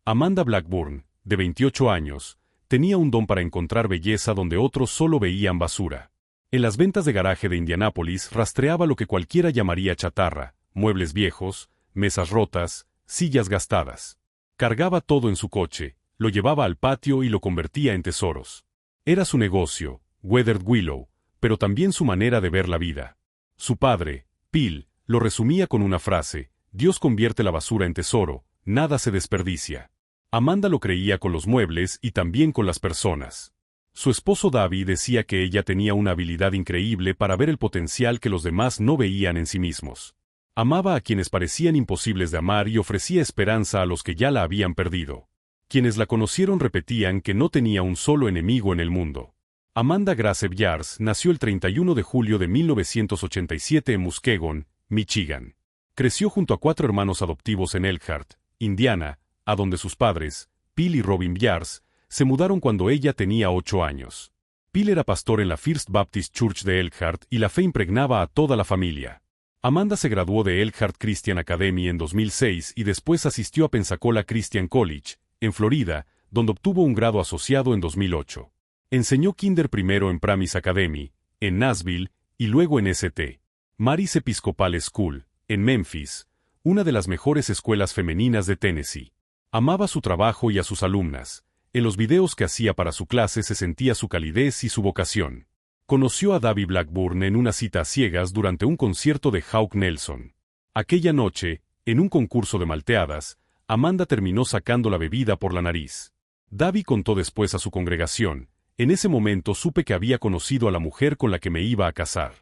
Amanda Blackburn, de 28 años, tenía un don para encontrar belleza donde otros solo veían basura. En las ventas de garaje de Indianápolis rastreaba lo que cualquiera llamaría chatarra, muebles viejos, mesas rotas, sillas gastadas. Cargaba todo en su coche, lo llevaba al patio y lo convertía en tesoros. Era su negocio, Weathered Willow, pero también su manera de ver la vida. Su padre, Phil, lo resumía con una frase: Dios convierte la basura en tesoro, nada se desperdicia. Amanda lo creía con los muebles y también con las personas. Su esposo David decía que ella tenía una habilidad increíble para ver el potencial que los demás no veían en sí mismos. Amaba a quienes parecían imposibles de amar y ofrecía esperanza a los que ya la habían perdido. Quienes la conocieron repetían que no tenía un solo enemigo en el mundo. Amanda Grace Byars nació el 31 de julio de 1987 en Muskegon, Michigan. Creció junto a 4 hermanos adoptivos en Elkhart, Indiana, a donde sus padres, Phil y Robin Byars, se mudaron cuando ella tenía 8 años. Phil era pastor en la First Baptist Church de Elkhart y la fe impregnaba a toda la familia. Amanda se graduó de Elkhart Christian Academy en 2006 y después asistió a Pensacola Christian College, en Florida, donde obtuvo un grado asociado en 2008. Enseñó kinder primero en Pramis Academy, en Nashville, y luego en St. Mary's Episcopal School, en Memphis, una de las mejores escuelas femeninas de Tennessee. Amaba su trabajo y a sus alumnas. En los videos que hacía para su clase se sentía su calidez y su vocación. Conoció a David Blackburn en una cita a ciegas durante un concierto de Hawk Nelson. Aquella noche, en un concurso de malteadas, Amanda terminó sacando la bebida por la nariz. David contó después a su congregación: en ese momento supe que había conocido a la mujer con la que me iba a casar.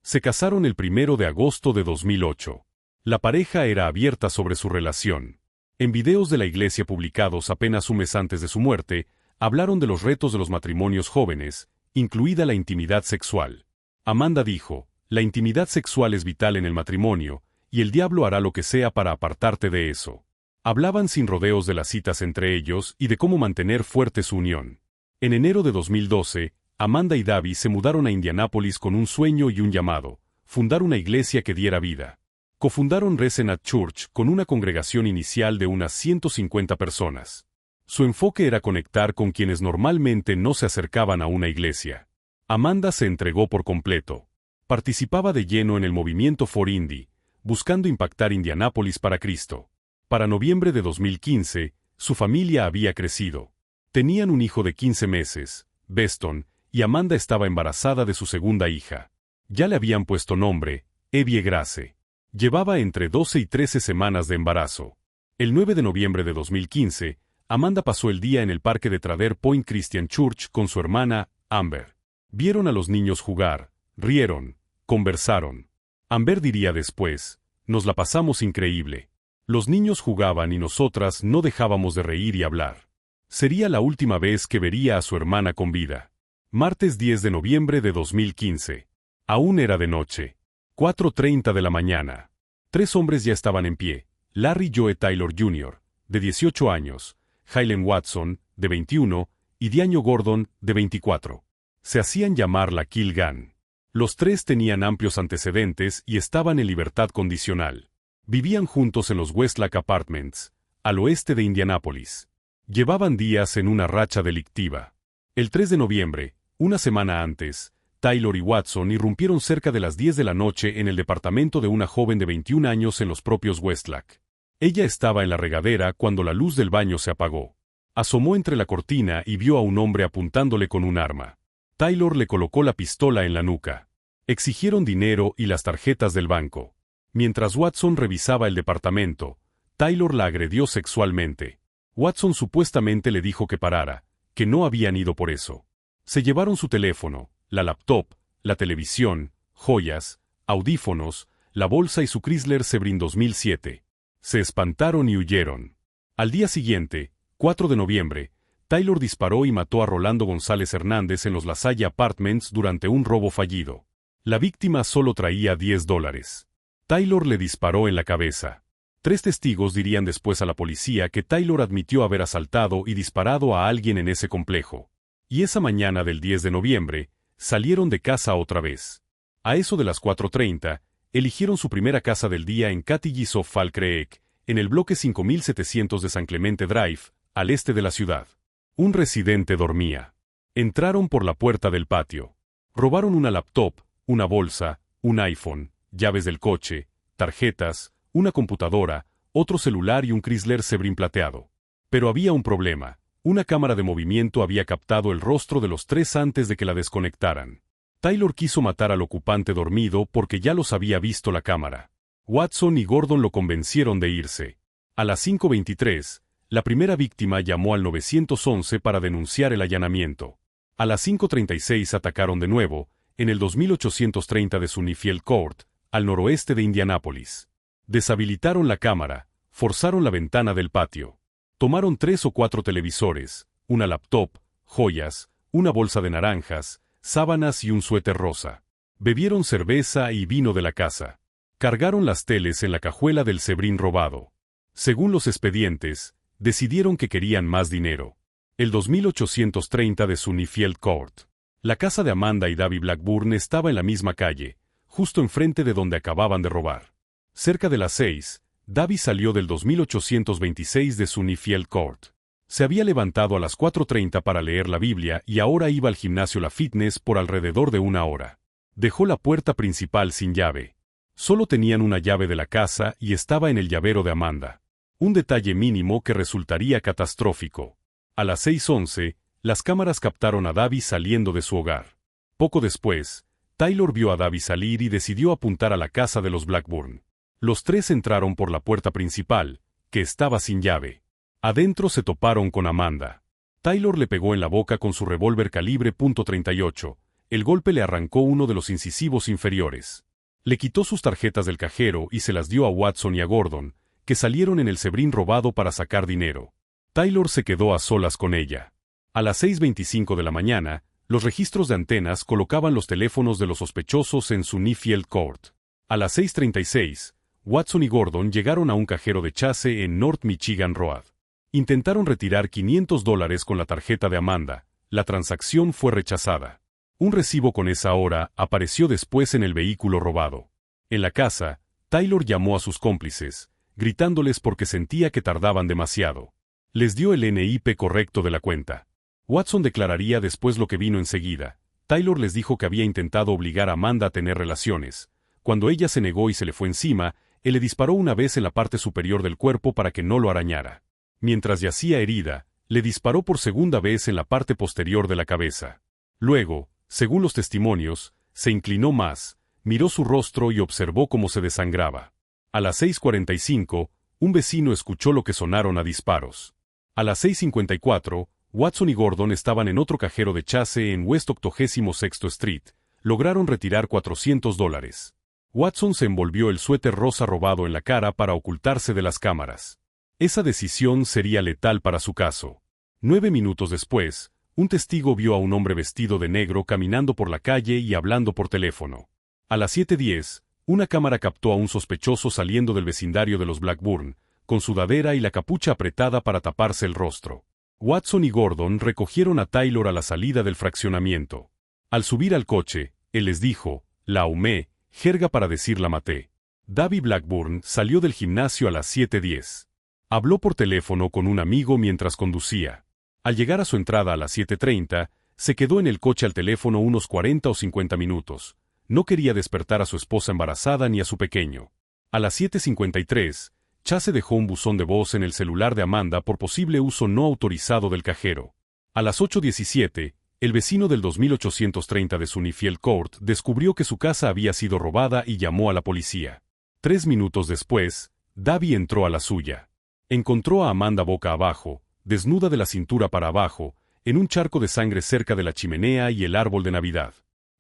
Se casaron el 1 de agosto de 2008. La pareja era abierta sobre su relación. En videos de la iglesia publicados apenas un mes antes de su muerte, hablaron de los retos de los matrimonios jóvenes, incluida la intimidad sexual. Amanda dijo: la intimidad sexual es vital en el matrimonio, y el diablo hará lo que sea para apartarte de eso. Hablaban sin rodeos de las citas entre ellos y de cómo mantener fuerte su unión. En enero de 2012, Amanda y David se mudaron a Indianápolis con un sueño y un llamado: fundar una iglesia que diera vida. Cofundaron Resenat Church con una congregación inicial de unas 150 personas. Su enfoque era conectar con quienes normalmente no se acercaban a una iglesia. Amanda se entregó por completo. Participaba de lleno en el movimiento For Indy, buscando impactar Indianápolis para Cristo. Para noviembre de 2015, su familia había crecido. Tenían un hijo de 15 meses, Beston, y Amanda estaba embarazada de su segunda hija. Ya le habían puesto nombre, Evie Grace. Llevaba entre 12 y 13 semanas de embarazo. El 9 de noviembre de 2015, Amanda pasó el día en el parque de Trader Point Christian Church con su hermana, Amber. Vieron a los niños jugar, rieron, conversaron. Amber diría después: nos la pasamos increíble. Los niños jugaban y nosotras no dejábamos de reír y hablar. Sería la última vez que vería a su hermana con vida. Martes 10 de noviembre de 2015. Aún era de noche. 4:30 de la mañana. 3 hombres ya estaban en pie: Larry Joe Taylor Jr., de 18 años, Jaylen Watson, de 21, y Diaño Gordon, de 24. Se hacían llamar la Kill Gang. Los 3 tenían amplios antecedentes y estaban en libertad condicional. Vivían juntos en los Westlake Apartments, al oeste de Indianápolis. Llevaban días en una racha delictiva. El 3 de noviembre, una semana antes, Taylor y Watson irrumpieron cerca de las 10 de la noche en el departamento de una joven de 21 años en los propios Westlake. Ella estaba en la regadera cuando la luz del baño se apagó. Asomó entre la cortina y vio a un hombre apuntándole con un arma. Taylor le colocó la pistola en la nuca. Exigieron dinero y las tarjetas del banco. Mientras Watson revisaba el departamento, Taylor la agredió sexualmente. Watson supuestamente le dijo que parara, que no habían ido por eso. Se llevaron su teléfono, la laptop, la televisión, joyas, audífonos, la bolsa y su Chrysler Sebring 2007. Se espantaron y huyeron. Al día siguiente, 4 de noviembre, Taylor disparó y mató a Rolando González Hernández en los LaSalle Apartments durante un robo fallido. La víctima solo traía $10. Taylor le disparó en la cabeza. 3 testigos dirían después a la policía que Taylor admitió haber asaltado y disparado a alguien en ese complejo. Y esa mañana del 10 de noviembre, salieron de casa otra vez. A eso de las 4:30, eligieron su primera casa del día en Cattigis of Fall Creek, en el bloque 5700 de San Clemente Drive, al este de la ciudad. Un residente dormía. Entraron por la puerta del patio. Robaron una laptop, una bolsa, un iPhone, llaves del coche, tarjetas, una computadora, otro celular y un Chrysler Sebring plateado. Pero había un problema. Una cámara de movimiento había captado el rostro de los tres antes de que la desconectaran. Taylor quiso matar al ocupante dormido porque ya los había visto la cámara. Watson y Gordon lo convencieron de irse. A las 5:23, la primera víctima llamó al 911 para denunciar el allanamiento. A las 5:36 atacaron de nuevo, en el 2830 de Sunnyfield Court, al noroeste de Indianápolis. Deshabilitaron la cámara, forzaron la ventana del patio. Tomaron 3 o 4 televisores, una laptop, joyas, una bolsa de naranjas, sábanas y un suéter rosa. Bebieron cerveza y vino de la casa. Cargaron las teles en la cajuela del Sebring robado. Según los expedientes, decidieron que querían más dinero. El 2830 de Sunnyfield Court. La casa de Amanda y David Blackburn estaba en la misma calle, justo enfrente de donde acababan de robar. Cerca de las 6, David salió del 2826 de Sunnyfield Court. Se había levantado a las 4:30 para leer la Biblia y ahora iba al gimnasio La Fitness por alrededor de una hora. Dejó la puerta principal sin llave. Solo tenían una llave de la casa y estaba en el llavero de Amanda. Un detalle mínimo que resultaría catastrófico. A las 6:11, las cámaras captaron a David saliendo de su hogar. Poco después, Taylor vio a David salir y decidió apuntar a la casa de los Blackburn. Los tres entraron por la puerta principal, que estaba sin llave. Adentro se toparon con Amanda. Taylor le pegó en la boca con su revólver calibre .38. El golpe le arrancó uno de los incisivos inferiores. Le quitó sus tarjetas del cajero y se las dio a Watson y a Gordon, que salieron en el Sebring robado para sacar dinero. Taylor se quedó a solas con ella. A las 6:25 de la mañana, los registros de antenas colocaban los teléfonos de los sospechosos en Sunnyfield Court. A las 6:36, Watson y Gordon llegaron a un cajero de Chase en North Michigan Road. Intentaron retirar $500 con la tarjeta de Amanda. La transacción fue rechazada. Un recibo con esa hora apareció después en el vehículo robado. En la casa, Taylor llamó a sus cómplices, gritándoles porque sentía que tardaban demasiado. Les dio el NIP correcto de la cuenta. Watson declararía después lo que vino enseguida. Taylor les dijo que había intentado obligar a Amanda a tener relaciones. Cuando ella se negó y se le fue encima, él le disparó una vez en la parte superior del cuerpo para que no lo arañara. Mientras yacía herida, le disparó por segunda vez en la parte posterior de la cabeza. Luego, según los testimonios, se inclinó más, miró su rostro y observó cómo se desangraba. A las 6:45, un vecino escuchó lo que sonaron a disparos. A las 6:54, Watson y Gordon estaban en otro cajero de Chase en West 86th Street. Lograron retirar $400. Watson se envolvió el suéter rosa robado en la cara para ocultarse de las cámaras. Esa decisión sería letal para su caso. 9 minutos después, un testigo vio a un hombre vestido de negro caminando por la calle y hablando por teléfono. A las 7:10, una cámara captó a un sospechoso saliendo del vecindario de los Blackburn, con sudadera y la capucha apretada para taparse el rostro. Watson y Gordon recogieron a Taylor a la salida del fraccionamiento. Al subir al coche, él les dijo, la ahumé, jerga para decir la maté. David Blackburn salió del gimnasio a las 7:10. Habló por teléfono con un amigo mientras conducía. Al llegar a su entrada a las 7:30, se quedó en el coche al teléfono unos 40 o 50 minutos. No quería despertar a su esposa embarazada ni a su pequeño. A las 7:53, Chase dejó un buzón de voz en el celular de Amanda por posible uso no autorizado del cajero. A las 8:17, el vecino del 2830 de Sunnyfield Court descubrió que su casa había sido robada y llamó a la policía. 3 minutos después, David entró a la suya. Encontró a Amanda boca abajo, desnuda de la cintura para abajo, en un charco de sangre cerca de la chimenea y el árbol de Navidad.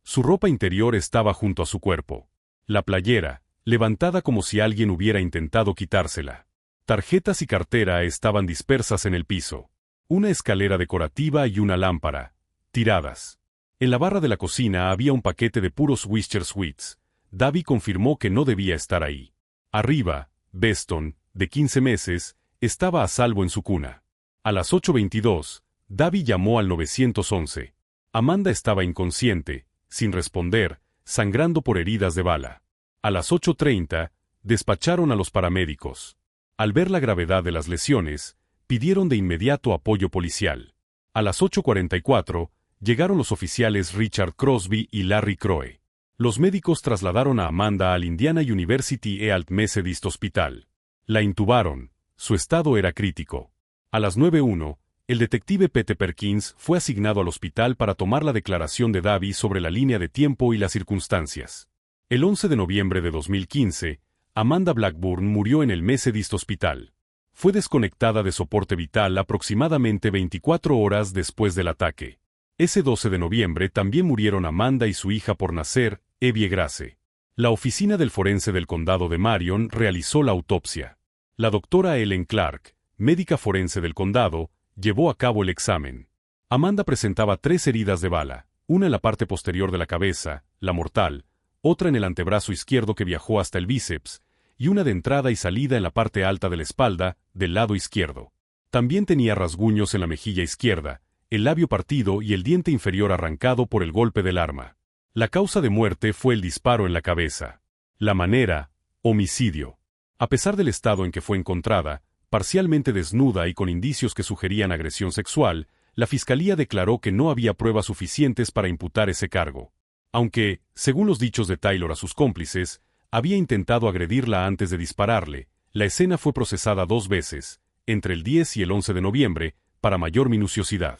Su ropa interior estaba junto a su cuerpo. La playera, levantada como si alguien hubiera intentado quitársela. Tarjetas y cartera estaban dispersas en el piso. Una escalera decorativa y una lámpara, tiradas. En la barra de la cocina había un paquete de puros Wisher Sweets. David confirmó que no debía estar ahí. Arriba, Beston, de 15 meses, estaba a salvo en su cuna. A las 8:22, David llamó al 911. Amanda estaba inconsciente, sin responder, sangrando por heridas de bala. A las 8:30, despacharon a los paramédicos. Al ver la gravedad de las lesiones, pidieron de inmediato apoyo policial. A las 8:44, llegaron los oficiales Richard Crosby y Larry Crowe. Los médicos trasladaron a Amanda al Indiana University Health Methodist Hospital. La intubaron. Su estado era crítico. A las 9:01, el detective Pete Perkins fue asignado al hospital para tomar la declaración de Davy sobre la línea de tiempo y las circunstancias. El 11 de noviembre de 2015, Amanda Blackburn murió en el Methodist Hospital. Fue desconectada de soporte vital aproximadamente 24 horas después del ataque. Ese 12 de noviembre también murieron Amanda y su hija por nacer, Evie Grace. La oficina del forense del condado de Marion realizó la autopsia. La doctora Ellen Clark, médica forense del condado, llevó a cabo el examen. Amanda presentaba 3 heridas de bala, una en la parte posterior de la cabeza, la mortal, otra en el antebrazo izquierdo que viajó hasta el bíceps, y una de entrada y salida en la parte alta de la espalda, del lado izquierdo. También tenía rasguños en la mejilla izquierda, el labio partido y el diente inferior arrancado por el golpe del arma. La causa de muerte fue el disparo en la cabeza. La manera, homicidio. A pesar del estado en que fue encontrada, parcialmente desnuda y con indicios que sugerían agresión sexual, la fiscalía declaró que no había pruebas suficientes para imputar ese cargo. Aunque, según los dichos de Taylor a sus cómplices, había intentado agredirla antes de dispararle, la escena fue procesada 2 veces, entre el 10 y el 11 de noviembre, para mayor minuciosidad.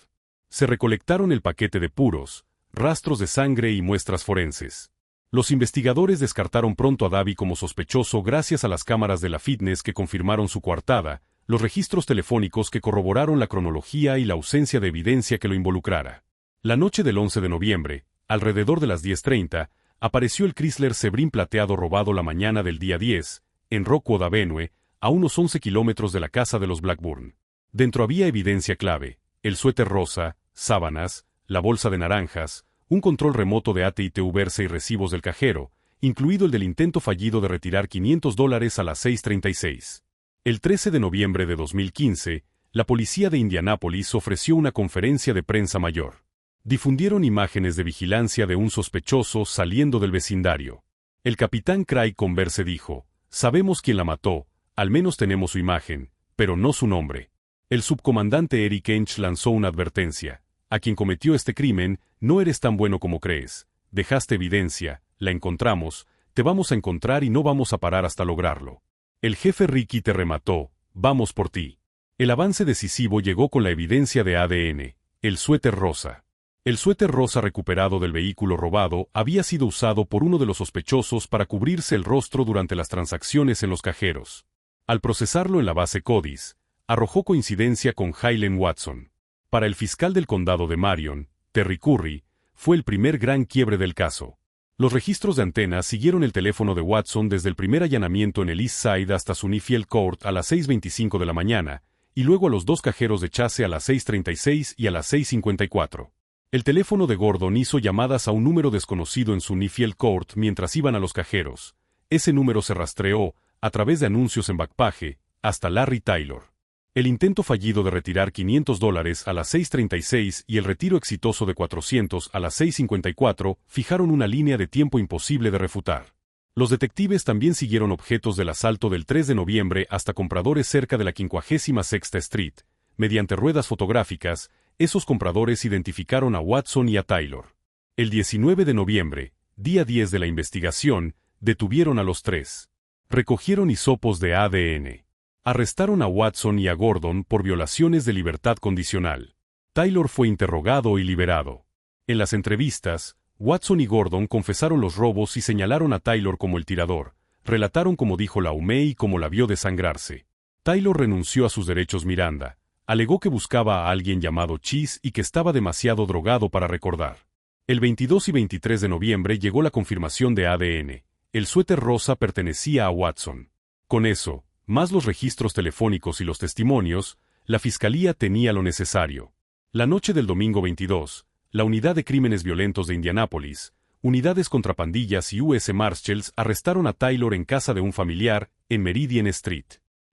Se recolectaron el paquete de puros, rastros de sangre y muestras forenses. Los investigadores descartaron pronto a Davy como sospechoso gracias a las cámaras de la Fitness que confirmaron su coartada, los registros telefónicos que corroboraron la cronología y la ausencia de evidencia que lo involucrara. La noche del 11 de noviembre, alrededor de las 10:30, apareció el Chrysler Sebring plateado robado la mañana del día 10, en Rockwood Avenue, a unos 11 kilómetros de la casa de los Blackburn. Dentro había evidencia clave: el suéter rosa, sábanas, la bolsa de naranjas, un control remoto de ATV Versa y recibos del cajero, incluido el del intento fallido de retirar $500 a las 6:36. El 13 de noviembre de 2015, la policía de Indianápolis ofreció una conferencia de prensa mayor. Difundieron imágenes de vigilancia de un sospechoso saliendo del vecindario. El capitán Craig Converse dijo: «Sabemos quién la mató, al menos tenemos su imagen, pero no su nombre». El subcomandante Eric Ench lanzó una advertencia: «A quien cometió este crimen, no eres tan bueno como crees. Dejaste evidencia, la encontramos, te vamos a encontrar y no vamos a parar hasta lograrlo. El jefe Ricky te remató, vamos por ti». El avance decisivo llegó con la evidencia de ADN, el suéter rosa. El suéter rosa recuperado del vehículo robado había sido usado por uno de los sospechosos para cubrirse el rostro durante las transacciones en los cajeros. Al procesarlo en la base CODIS, arrojó coincidencia con Hylen Watson. Para el fiscal del condado de Marion, Terry Curry, fue el primer gran quiebre del caso. Los registros de antenas siguieron el teléfono de Watson desde el primer allanamiento en el East Side hasta Sunnyfield Court a las 6:25 de la mañana, y luego a los 2 cajeros de Chase a las 6:36 y a las 6:54. El teléfono de Gordon hizo llamadas a un número desconocido en Sunnyfield Court mientras iban a los cajeros. Ese número se rastreó, a través de anuncios en Backpage, hasta Larry Taylor. El intento fallido de retirar $500 a las 6:36 y el retiro exitoso de $400 a las 6:54 fijaron una línea de tiempo imposible de refutar. Los detectives también siguieron objetos del asalto del 3 de noviembre hasta compradores cerca de la 56ª Street. Mediante ruedas fotográficas, esos compradores identificaron a Watson y a Taylor. El 19 de noviembre, día 10 de la investigación, detuvieron a los 3. Recogieron hisopos de ADN. Arrestaron a Watson y a Gordon por violaciones de libertad condicional. Taylor fue interrogado y liberado. En las entrevistas, Watson y Gordon confesaron los robos y señalaron a Taylor como el tirador. Relataron cómo dijo la UME y cómo la vio desangrarse. Taylor renunció a sus derechos Miranda. Alegó que buscaba a alguien llamado Cheese y que estaba demasiado drogado para recordar. El 22 y 23 de noviembre llegó la confirmación de ADN. El suéter rosa pertenecía a Watson. Con eso, más los registros telefónicos y los testimonios, la fiscalía tenía lo necesario. La noche del domingo 22, la Unidad de Crímenes Violentos de Indianápolis, unidades contra pandillas y US Marshals arrestaron a Taylor en casa de un familiar, en Meridian Street.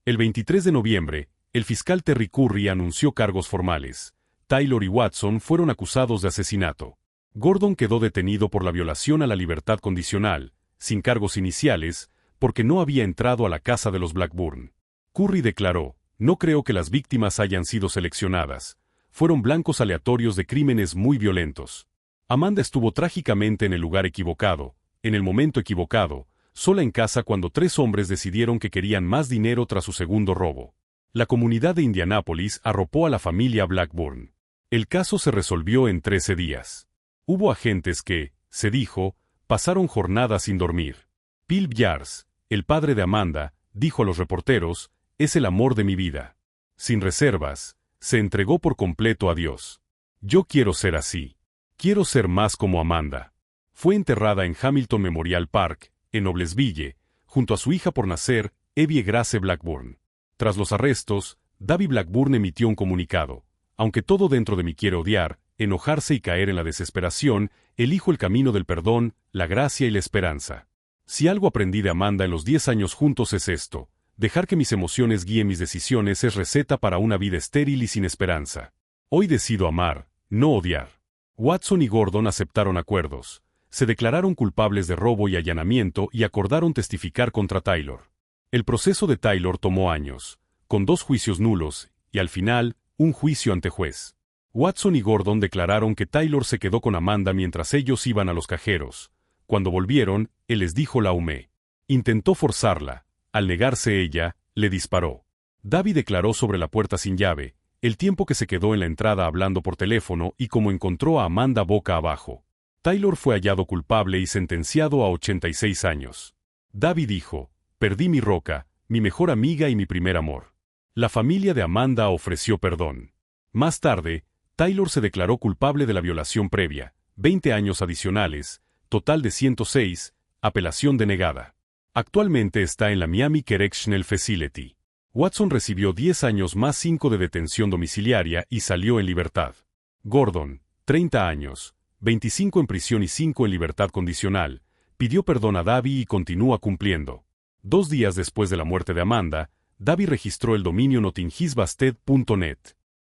El 23 de noviembre, el fiscal Terry Curry anunció cargos formales. Taylor y Watson fueron acusados de asesinato. Gordon quedó detenido por la violación a la libertad condicional, sin cargos iniciales, porque no había entrado a la casa de los Blackburn. Curry declaró: "No creo que las víctimas hayan sido seleccionadas. Fueron blancos aleatorios de crímenes muy violentos. Amanda estuvo trágicamente en el lugar equivocado, en el momento equivocado, sola en casa cuando 3 hombres decidieron que querían más dinero tras su segundo robo". La comunidad de Indianápolis arropó a la familia Blackburn. El caso se resolvió en 13 días. Hubo agentes que, se dijo, pasaron jornadas sin dormir. Bill Byers, el padre de Amanda, dijo a los reporteros: "Es el amor de mi vida. Sin reservas, se entregó por completo a Dios. Yo quiero ser así. Quiero ser más como Amanda". Fue enterrada en Hamilton Memorial Park, en Noblesville, junto a su hija por nacer, Evie Grace Blackburn. Tras los arrestos, David Blackburn emitió un comunicado: "Aunque todo dentro de mí quiere odiar, enojarse y caer en la desesperación, elijo el camino del perdón, la gracia y la esperanza. Si algo aprendí de Amanda en los 10 años juntos es esto: dejar que mis emociones guíen mis decisiones es receta para una vida estéril y sin esperanza. Hoy decido amar, no odiar". Watson y Gordon aceptaron acuerdos. Se declararon culpables de robo y allanamiento y acordaron testificar contra Taylor. El proceso de Taylor tomó años, con 2 juicios nulos, y al final, un juicio ante juez. Watson y Gordon declararon que Taylor se quedó con Amanda mientras ellos iban a los cajeros. Cuando volvieron, él les dijo: "La humé. Intentó forzarla. Al negarse ella, le disparó". David declaró sobre la puerta sin llave, el tiempo que se quedó en la entrada hablando por teléfono y cómo encontró a Amanda boca abajo. Taylor fue hallado culpable y sentenciado a 86 años. David dijo: "Perdí mi roca, mi mejor amiga y mi primer amor". La familia de Amanda ofreció perdón. Más tarde, Taylor se declaró culpable de la violación previa, 20 años adicionales, total de 106, apelación denegada. Actualmente está en la Miami Correctional Facility. Watson recibió 10 años más 5 de detención domiciliaria y salió en libertad. Gordon, 30 años, 25 en prisión y 5 en libertad condicional, pidió perdón a David y continúa cumpliendo. 2 días después de la muerte de Amanda, David registró el dominio nottinghisbasted.net.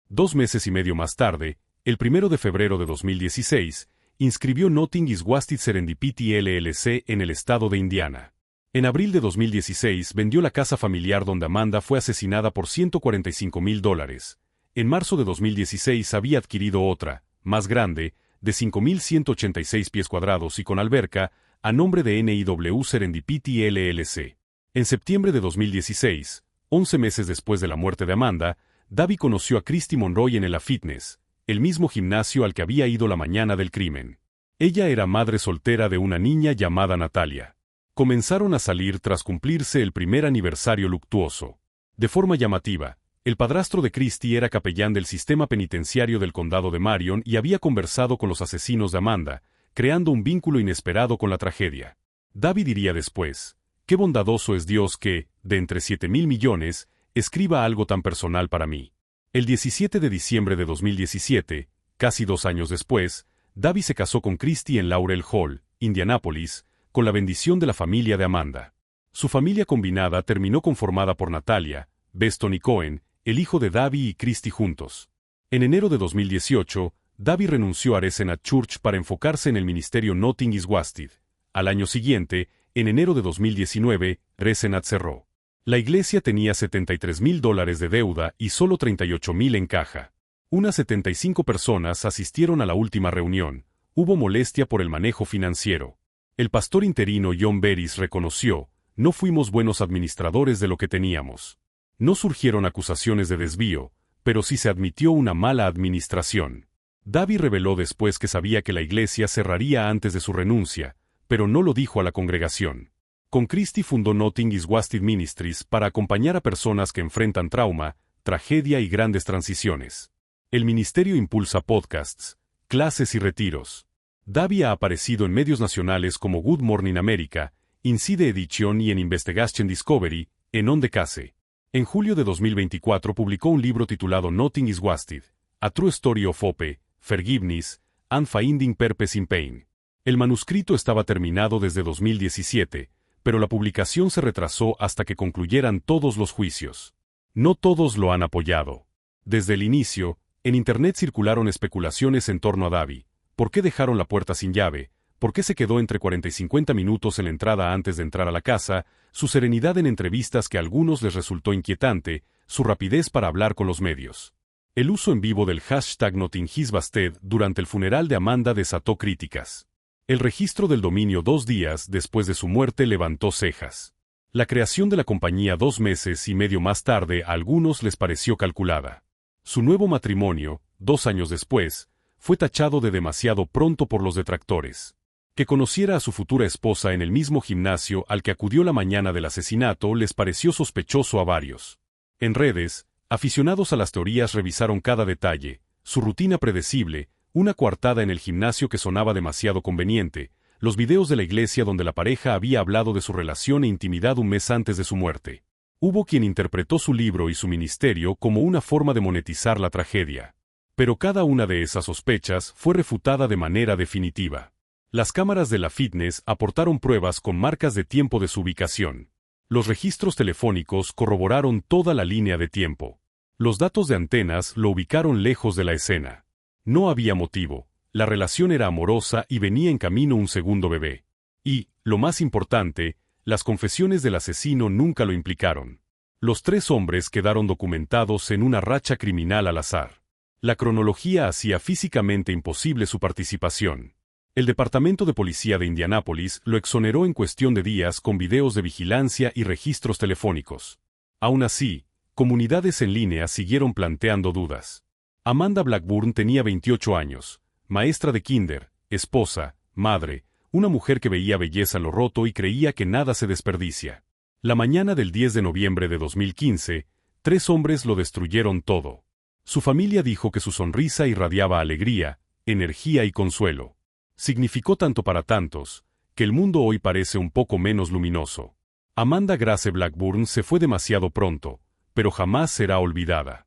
2 meses y medio más tarde, el 1 de febrero de 2016, inscribió Notting Is Wasted Serendipity LLC en el estado de Indiana. En abril de 2016 vendió la casa familiar donde Amanda fue asesinada por $145,000. En marzo de 2016 había adquirido otra, más grande, de 5.186 pies cuadrados y con alberca, a nombre de NIW Serendipity LLC. En septiembre de 2016, 11 meses después de la muerte de Amanda, David conoció a Christy Monroy en el Fitness, el mismo gimnasio al que había ido la mañana del crimen. Ella era madre soltera de una niña llamada Natalia. Comenzaron a salir tras cumplirse el primer aniversario luctuoso. De forma llamativa, el padrastro de Christy era capellán del sistema penitenciario del condado de Marion y había conversado con los asesinos de Amanda, creando un vínculo inesperado con la tragedia. David diría después: "Qué bondadoso es Dios que, de entre 7,000 millones, escriba algo tan personal para mí". El 17 de diciembre de 2017, casi 2 años después, David se casó con Christy en Laurel Hall, Indianápolis, con la bendición de la familia de Amanda. Su familia combinada terminó conformada por Natalia, Beston y Cohen, el hijo de David y Christy juntos. En enero de 2018, David renunció a Resenat Church para enfocarse en el ministerio Notting Is Wasted. Al año siguiente, en enero de 2019, Resenat cerró. La iglesia tenía $73,000 de deuda y solo 38,000 en caja. Unas 75 personas asistieron a la última reunión. Hubo molestia por el manejo financiero. El pastor interino John Beris reconoció: "No fuimos buenos administradores de lo que teníamos". No surgieron acusaciones de desvío, pero sí se admitió una mala administración. David reveló después que sabía que la iglesia cerraría antes de su renuncia, pero no lo dijo a la congregación. Con Christy fundó Notting Is Wasted Ministries para acompañar a personas que enfrentan trauma, tragedia y grandes transiciones. El ministerio impulsa podcasts, clases y retiros. David ha aparecido en medios nacionales como Good Morning America, Inside Edition y en Investigation Discovery, en On the Case. En julio de 2024 publicó un libro titulado Notting Is Wasted, A True Story of Hope, Forgiveness, and Finding Purpose in Pain. El manuscrito estaba terminado desde 2017, pero la publicación se retrasó hasta que concluyeran todos los juicios. No todos lo han apoyado. Desde el inicio, en Internet circularon especulaciones en torno a David. ¿Por qué dejaron la puerta sin llave? por qué se quedó entre 40 y 50 minutos en la entrada antes de entrar a la casa, su serenidad en entrevistas que a algunos les resultó inquietante, su rapidez para hablar con los medios. El uso en vivo del hashtag #NothingIsBusted durante el funeral de Amanda desató críticas. El registro del dominio 2 días después de su muerte levantó cejas. La creación de la compañía 2 meses y medio más tarde a algunos les pareció calculada. Su nuevo matrimonio, 2 años después, fue tachado de demasiado pronto por los detractores. Que conociera a su futura esposa en el mismo gimnasio al que acudió la mañana del asesinato les pareció sospechoso a varios. En redes, aficionados a las teorías revisaron cada detalle, su rutina predecible, una coartada en el gimnasio que sonaba demasiado conveniente, los videos de la iglesia donde la pareja había hablado de su relación e intimidad un mes antes de su muerte. Hubo quien interpretó su libro y su ministerio como una forma de monetizar la tragedia. Pero cada una de esas sospechas fue refutada de manera definitiva. Las cámaras de la fitness aportaron pruebas con marcas de tiempo de su ubicación. Los registros telefónicos corroboraron toda la línea de tiempo. Los datos de antenas lo ubicaron lejos de la escena. No había motivo, la relación era amorosa y venía en camino un segundo bebé. Y, lo más importante, las confesiones del asesino nunca lo implicaron. Los 3 hombres quedaron documentados en una racha criminal al azar. La cronología hacía físicamente imposible su participación. El Departamento de Policía de Indianápolis lo exoneró en cuestión de días con videos de vigilancia y registros telefónicos. Aún así, comunidades en línea siguieron planteando dudas. Amanda Blackburn tenía 28 años, maestra de kinder, esposa, madre, una mujer que veía belleza en lo roto y creía que nada se desperdicia. La mañana del 10 de noviembre de 2015, 3 hombres lo destruyeron todo. Su familia dijo que su sonrisa irradiaba alegría, energía y consuelo. Significó tanto para tantos, que el mundo hoy parece un poco menos luminoso. Amanda Grace Blackburn se fue demasiado pronto, pero jamás será olvidada.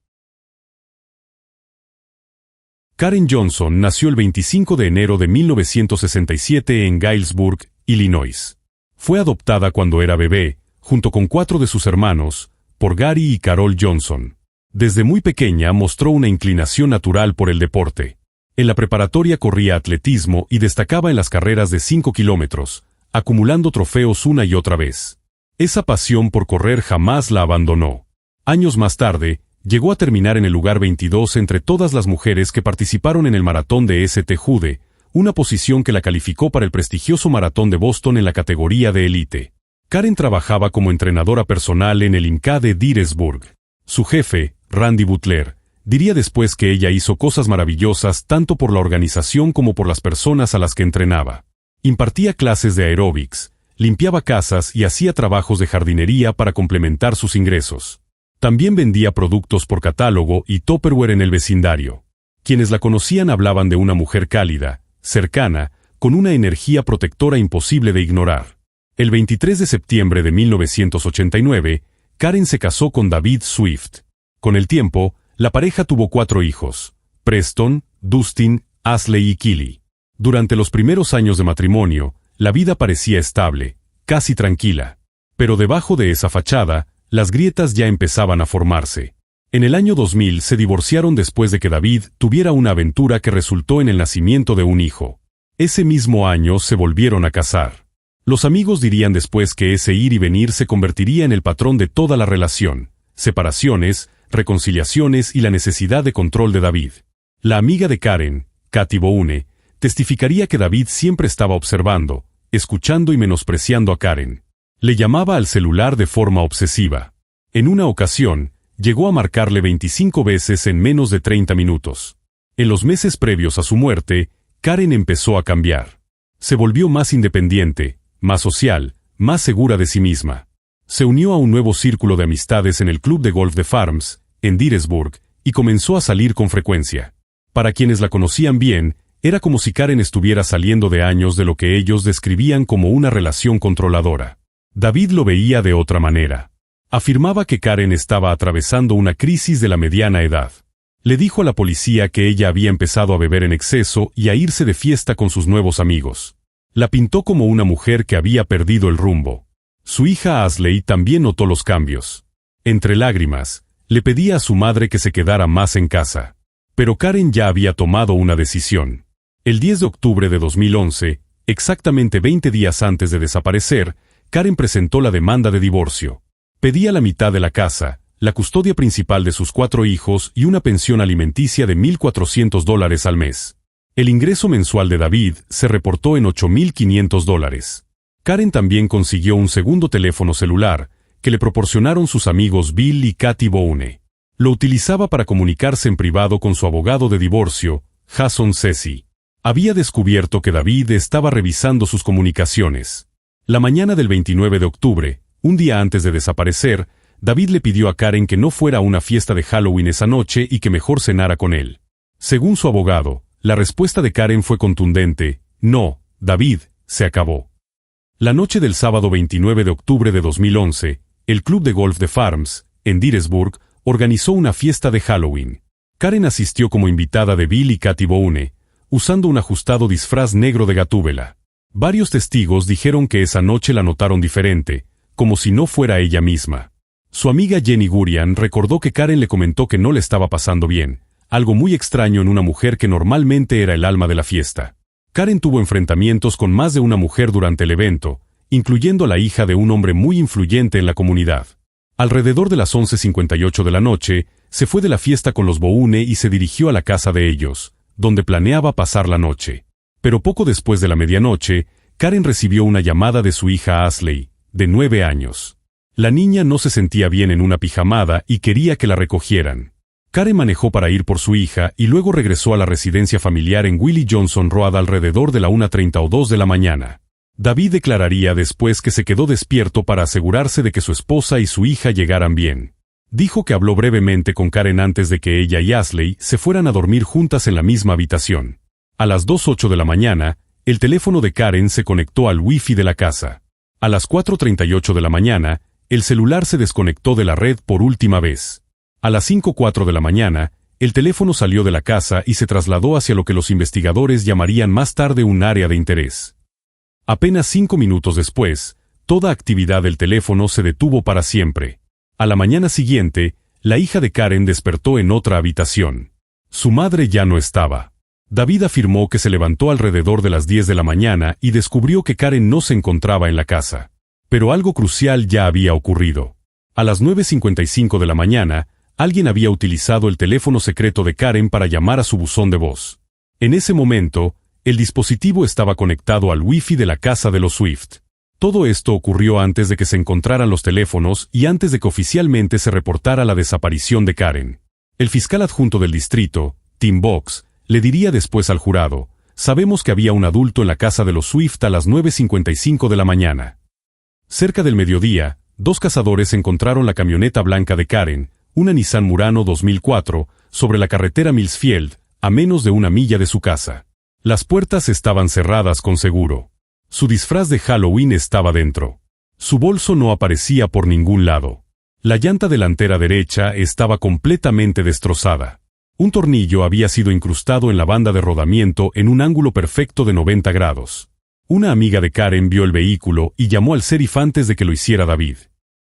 Karen Johnson nació el 25 de enero de 1967 en Galesburg, Illinois. Fue adoptada cuando era bebé, junto con 4 de sus hermanos, por Gary y Carol Johnson. Desde muy pequeña mostró una inclinación natural por el deporte. En la preparatoria corría atletismo y destacaba en las carreras de 5 kilómetros, acumulando trofeos una y otra vez. Esa pasión por correr jamás la abandonó. Años más tarde, llegó a terminar en el lugar 22 entre todas las mujeres que participaron en el maratón de St. Jude, una posición que la calificó para el prestigioso maratón de Boston en la categoría de élite. Karen trabajaba como entrenadora personal en el IMCA de Dyersburg. Su jefe, Randy Butler, diría después que ella hizo cosas maravillosas tanto por la organización como por las personas a las que entrenaba. Impartía clases de aeróbics, limpiaba casas y hacía trabajos de jardinería para complementar sus ingresos. También vendía productos por catálogo y Tupperware en el vecindario. Quienes la conocían hablaban de una mujer cálida, cercana, con una energía protectora imposible de ignorar. El 23 de septiembre de 1989, Karen se casó con David Swift. Con el tiempo, la pareja tuvo 4 hijos: Preston, Dustin, Ashley y Kelly. Durante los primeros años de matrimonio, la vida parecía estable, casi tranquila. Pero debajo de esa fachada, las grietas ya empezaban a formarse. En el año 2000 se divorciaron después de que David tuviera una aventura que resultó en el nacimiento de un hijo. Ese mismo año se volvieron a casar. Los amigos dirían después que ese ir y venir se convertiría en el patrón de toda la relación: separaciones, reconciliaciones y la necesidad de control de David. La amiga de Karen, Kathy Boone, testificaría que David siempre estaba observando, escuchando y menospreciando a Karen. Le llamaba al celular de forma obsesiva. En una ocasión, llegó a marcarle 25 veces en menos de 30 minutos. En los meses previos a su muerte, Karen empezó a cambiar. Se volvió más independiente, más social, más segura de sí misma. Se unió a un nuevo círculo de amistades en el club de golf de Farms, en Dyersburg, y comenzó a salir con frecuencia. Para quienes la conocían bien, era como si Karen estuviera saliendo de años de lo que ellos describían como una relación controladora. David lo veía de otra manera. Afirmaba que Karen estaba atravesando una crisis de la mediana edad. Le dijo a la policía que ella había empezado a beber en exceso y a irse de fiesta con sus nuevos amigos. La pintó como una mujer que había perdido el rumbo. Su hija Ashley también notó los cambios. Entre lágrimas, le pedía a su madre que se quedara más en casa. Pero Karen ya había tomado una decisión. El 10 de octubre de 2011, Exactamente 20 días antes de desaparecer, Karen presentó la demanda de divorcio. Pedía la mitad de la casa, la custodia principal de sus 4 hijos y una pensión alimenticia de $1,400 al mes. El ingreso mensual de David se reportó en $8,500. Karen también consiguió un segundo teléfono celular, que le proporcionaron sus amigos Bill y Kathy Boone. Lo utilizaba para comunicarse en privado con su abogado de divorcio, Jason Ceci. Había descubierto que David estaba revisando sus comunicaciones. La mañana del 29 de octubre, un día antes de desaparecer, David le pidió a Karen que no fuera a una fiesta de Halloween esa noche y que mejor cenara con él. Según su abogado, la respuesta de Karen fue contundente: no, David, se acabó. La noche del sábado 29 de octubre de 2011, el club de golf de Farms, en Dyersburg, organizó una fiesta de Halloween. Karen asistió como invitada de Bill y Kathy Boone, usando un ajustado disfraz negro de Gatúbela. Varios testigos dijeron que esa noche la notaron diferente, como si no fuera ella misma. Su amiga Jenny Gurian recordó que Karen le comentó que no le estaba pasando bien, algo muy extraño en una mujer que normalmente era el alma de la fiesta. Karen tuvo enfrentamientos con más de una mujer durante el evento, incluyendo a la hija de un hombre muy influyente en la comunidad. Alrededor de las 11:58 de la noche, se fue de la fiesta con los Boone y se dirigió a la casa de ellos, donde planeaba pasar la noche. Pero poco después de la medianoche, Karen recibió una llamada de su hija Ashley, de 9 años. La niña no se sentía bien en una pijamada y quería que la recogieran. Karen manejó para ir por su hija y luego regresó a la residencia familiar en Willie Johnson Road alrededor de la 1:30 o 2 de la mañana. David declararía después que se quedó despierto para asegurarse de que su esposa y su hija llegaran bien. Dijo que habló brevemente con Karen antes de que ella y Ashley se fueran a dormir juntas en la misma habitación. A las 2:08 de la mañana, el teléfono de Karen se conectó al wifi de la casa. A las 4:38 de la mañana, el celular se desconectó de la red por última vez. A las 5:04 de la mañana, el teléfono salió de la casa y se trasladó hacia lo que los investigadores llamarían más tarde un área de interés. Apenas 5 minutos después, toda actividad del teléfono se detuvo para siempre. A la mañana siguiente, la hija de Karen despertó en otra habitación. Su madre ya no estaba. David afirmó que se levantó alrededor de las 10 de la mañana y descubrió que Karen no se encontraba en la casa. Pero algo crucial ya había ocurrido. A las 9:55 de la mañana, alguien había utilizado el teléfono secreto de Karen para llamar a su buzón de voz. En ese momento, el dispositivo estaba conectado al wifi de la casa de los Swift. Todo esto ocurrió antes de que se encontraran los teléfonos y antes de que oficialmente se reportara la desaparición de Karen. El fiscal adjunto del distrito, Tim Box, le diría después al jurado: sabemos que había un adulto en la casa de los Swift a las 9:55 de la mañana. Cerca del mediodía, 2 cazadores encontraron la camioneta blanca de Karen, una Nissan Murano 2004, sobre la carretera Millsfield, a menos de 1 milla de su casa. Las puertas estaban cerradas con seguro. Su disfraz de Halloween estaba dentro. Su bolso no aparecía por ningún lado. La llanta delantera derecha estaba completamente destrozada. Un tornillo había sido incrustado en la banda de rodamiento en un ángulo perfecto de 90 grados. Una amiga de Karen vio el vehículo y llamó al sheriff antes de que lo hiciera David.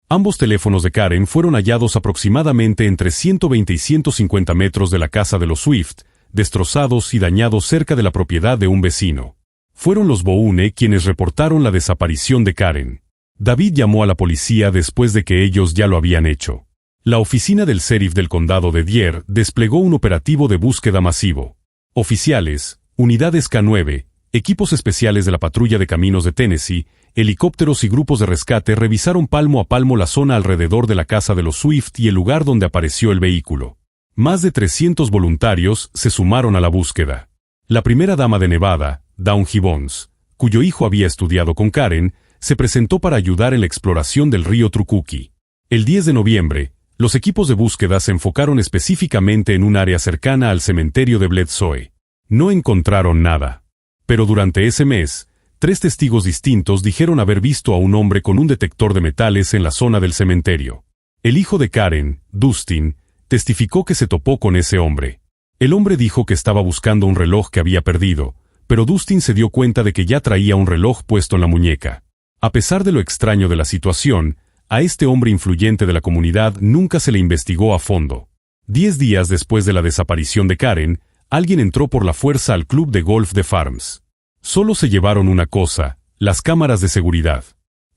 Ambos teléfonos de Karen fueron hallados aproximadamente entre 120 y 150 metros de la casa de los Swift, destrozados y dañados cerca de la propiedad de un vecino. Fueron los Boone quienes reportaron la desaparición de Karen. David llamó a la policía después de que ellos ya lo habían hecho. La oficina del sheriff del condado de Dyer desplegó un operativo de búsqueda masivo. Oficiales, unidades K9, equipos especiales de la patrulla de caminos de Tennessee, helicópteros y grupos de rescate revisaron palmo a palmo la zona alrededor de la casa de los Swift y el lugar donde apareció el vehículo. Más de 300 voluntarios se sumaron a la búsqueda. La primera dama de Nevada, Dawn Gibbons, cuyo hijo había estudiado con Karen, se presentó para ayudar en la exploración del río Truckee. El 10 de noviembre, los equipos de búsqueda se enfocaron específicamente en un área cercana al cementerio de Bledsoe. No encontraron nada. Pero durante ese mes, 3 testigos distintos dijeron haber visto a un hombre con un detector de metales en la zona del cementerio. El hijo de Karen, Dustin, testificó que se topó con ese hombre. El hombre dijo que estaba buscando un reloj que había perdido, pero Dustin se dio cuenta de que ya traía un reloj puesto en la muñeca. A pesar de lo extraño de la situación, a este hombre influyente de la comunidad nunca se le investigó a fondo. 10 días después de la desaparición de Karen, alguien entró por la fuerza al club de golf de Farms. Solo se llevaron una cosa: las cámaras de seguridad.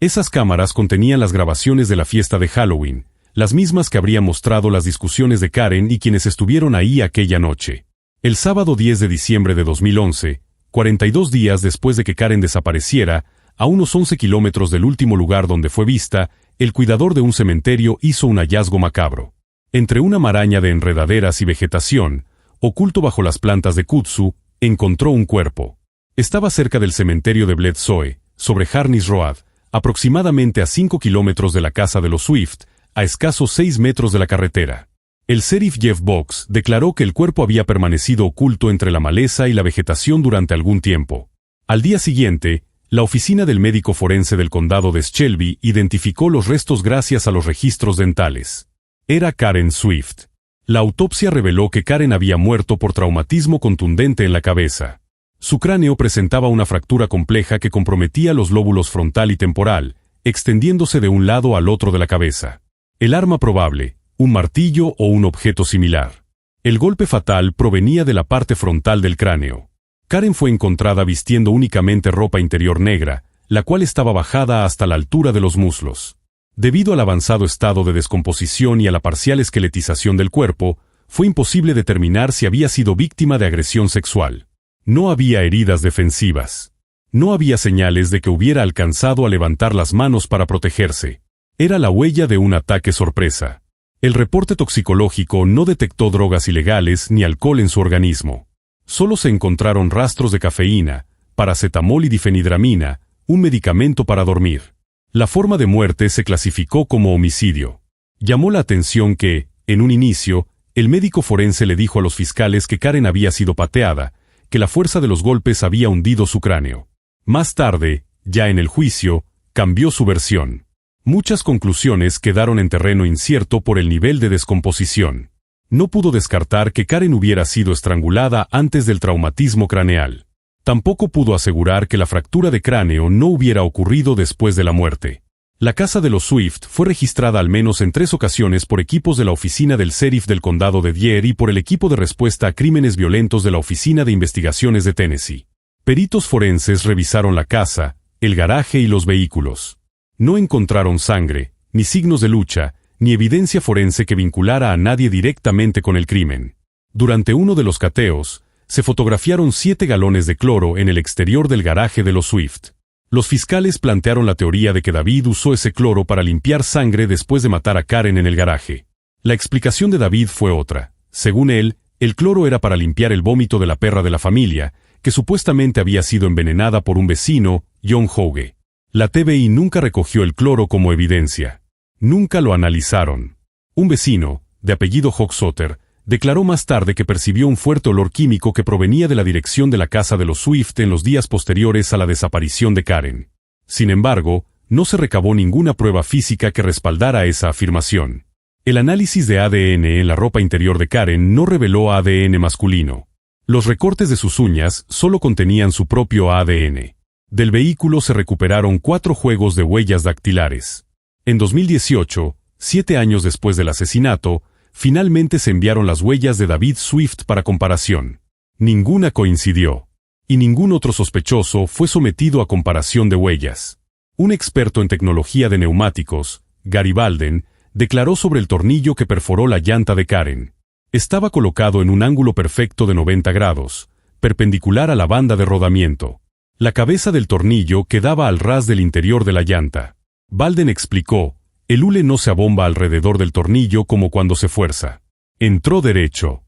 Esas cámaras contenían las grabaciones de la fiesta de Halloween, las mismas que habrían mostrado las discusiones de Karen y quienes estuvieron ahí aquella noche. El sábado 10 de diciembre de 2011, 42 días después de que Karen desapareciera, a unos 11 kilómetros del último lugar donde fue vista, el cuidador de un cementerio hizo un hallazgo macabro. Entre una maraña de enredaderas y vegetación, oculto bajo las plantas de kudzu, encontró un cuerpo. Estaba cerca del cementerio de Bledsoe, sobre Harnis Road, aproximadamente a 5 kilómetros de la casa de los Swift, a escasos 6 metros de la carretera. El sheriff Jeff Box declaró que el cuerpo había permanecido oculto entre la maleza y la vegetación durante algún tiempo. Al día siguiente, la oficina del médico forense del condado de Shelby identificó los restos gracias a los registros dentales. Era Karen Swift. La autopsia reveló que Karen había muerto por traumatismo contundente en la cabeza. Su cráneo presentaba una fractura compleja que comprometía los lóbulos frontal y temporal, extendiéndose de un lado al otro de la cabeza. El arma probable: un martillo o un objeto similar. El golpe fatal provenía de la parte frontal del cráneo. Karen fue encontrada vistiendo únicamente ropa interior negra, la cual estaba bajada hasta la altura de los muslos. Debido al avanzado estado de descomposición y a la parcial esqueletización del cuerpo, fue imposible determinar si había sido víctima de agresión sexual. No había heridas defensivas. No había señales de que hubiera alcanzado a levantar las manos para protegerse. Era la huella de un ataque sorpresa. El reporte toxicológico no detectó drogas ilegales ni alcohol en su organismo. Solo se encontraron rastros de cafeína, paracetamol y difenidramina, un medicamento para dormir. La forma de muerte se clasificó como homicidio. Llamó la atención que, en un inicio, el médico forense le dijo a los fiscales que Karen había sido pateada, que la fuerza de los golpes había hundido su cráneo. Más tarde, ya en el juicio, cambió su versión. Muchas conclusiones quedaron en terreno incierto por el nivel de descomposición. No pudo descartar que Karen hubiera sido estrangulada antes del traumatismo craneal. Tampoco pudo asegurar que la fractura de cráneo no hubiera ocurrido después de la muerte. La casa de los Swift fue registrada al menos en 3 ocasiones por equipos de la oficina del sheriff del condado de Dare y por el equipo de respuesta a crímenes violentos de la Oficina de Investigaciones de Tennessee. Peritos forenses revisaron la casa, el garaje y los vehículos. No encontraron sangre, ni signos de lucha, ni evidencia forense que vinculara a nadie directamente con el crimen. Durante uno de los cateos, se fotografiaron 7 galones de cloro en el exterior del garaje de los Swift. Los fiscales plantearon la teoría de que David usó ese cloro para limpiar sangre después de matar a Karen en el garaje. La explicación de David fue otra. Según él, el cloro era para limpiar el vómito de la perra de la familia, que supuestamente había sido envenenada por un vecino, John Hogue. La TBI nunca recogió el cloro como evidencia. Nunca lo analizaron. Un vecino, de apellido Hochsotter, declaró más tarde que percibió un fuerte olor químico que provenía de la dirección de la casa de los Swift en los días posteriores a la desaparición de Karen. Sin embargo, no se recabó ninguna prueba física que respaldara esa afirmación. El análisis de ADN en la ropa interior de Karen no reveló ADN masculino. Los recortes de sus uñas solo contenían su propio ADN. Del vehículo se recuperaron 4 juegos de huellas dactilares. En 2018, 7 años después del asesinato, finalmente se enviaron las huellas de David Swift para comparación. Ninguna coincidió. Y ningún otro sospechoso fue sometido a comparación de huellas. Un experto en tecnología de neumáticos, Gary Balden, declaró sobre el tornillo que perforó la llanta de Karen. Estaba colocado en un ángulo perfecto de 90 grados, perpendicular a la banda de rodamiento. La cabeza del tornillo quedaba al ras del interior de la llanta. Balden explicó: el hule no se abomba alrededor del tornillo como cuando se fuerza. Entró derecho.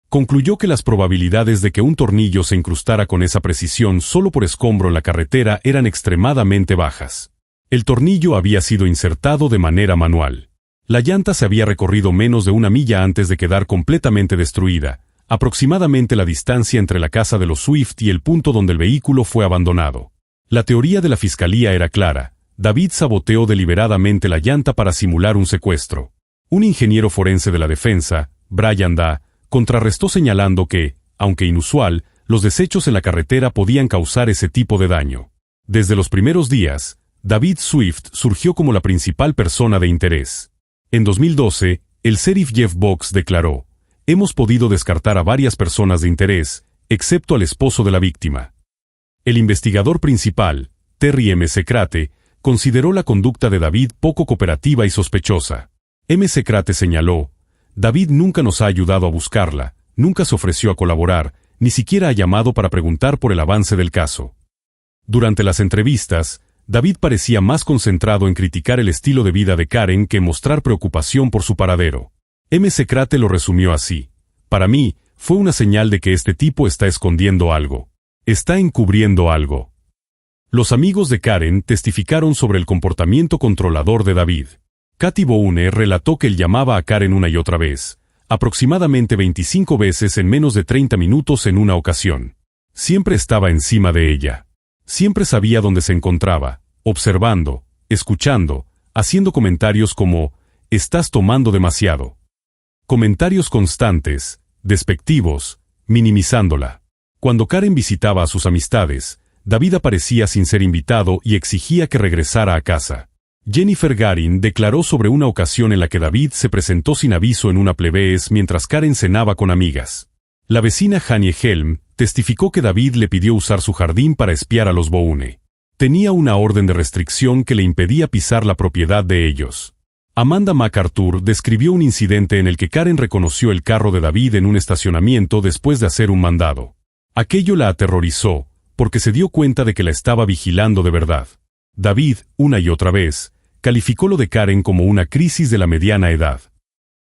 Concluyó que las probabilidades de que un tornillo se incrustara con esa precisión solo por escombro en la carretera eran extremadamente bajas. El tornillo había sido insertado de manera manual. La llanta se había recorrido menos de 1 milla antes de quedar completamente destruida, aproximadamente la distancia entre la casa de los Swift y el punto donde el vehículo fue abandonado. La teoría de la fiscalía era clara: David saboteó deliberadamente la llanta para simular un secuestro. Un ingeniero forense de la defensa, Brian Dahl, contrarrestó señalando que, aunque inusual, los desechos en la carretera podían causar ese tipo de daño. Desde los primeros días, David Swift surgió como la principal persona de interés. En 2012, el sheriff Jeff Box declaró: hemos podido descartar a varias personas de interés, excepto al esposo de la víctima. El investigador principal, Terry M. Secrate, consideró la conducta de David poco cooperativa y sospechosa. M. Secrate señaló: David nunca nos ha ayudado a buscarla, nunca se ofreció a colaborar, ni siquiera ha llamado para preguntar por el avance del caso. Durante las entrevistas, David parecía más concentrado en criticar el estilo de vida de Karen que en mostrar preocupación por su paradero. M. Secrate lo resumió así: para mí, fue una señal de que este tipo está escondiendo algo. Está encubriendo algo. Los amigos de Karen testificaron sobre el comportamiento controlador de David. Kathy Boone relató que él llamaba a Karen una y otra vez, aproximadamente 25 veces en menos de 30 minutos en una ocasión. Siempre estaba encima de ella. Siempre sabía dónde se encontraba, observando, escuchando, haciendo comentarios como: estás tomando demasiado. Comentarios constantes, despectivos, minimizándola. Cuando Karen visitaba a sus amistades, David aparecía sin ser invitado y exigía que regresara a casa. Jennifer Garin declaró sobre una ocasión en la que David se presentó sin aviso en una plebes mientras Karen cenaba con amigas. La vecina Janie Helm testificó que David le pidió usar su jardín para espiar a los Boone. Tenía una orden de restricción que le impedía pisar la propiedad de ellos. Amanda MacArthur describió un incidente en el que Karen reconoció el carro de David en un estacionamiento después de hacer un mandado. Aquello la aterrorizó, porque se dio cuenta de que la estaba vigilando de verdad. David, una y otra vez, calificó lo de Karen como una crisis de la mediana edad.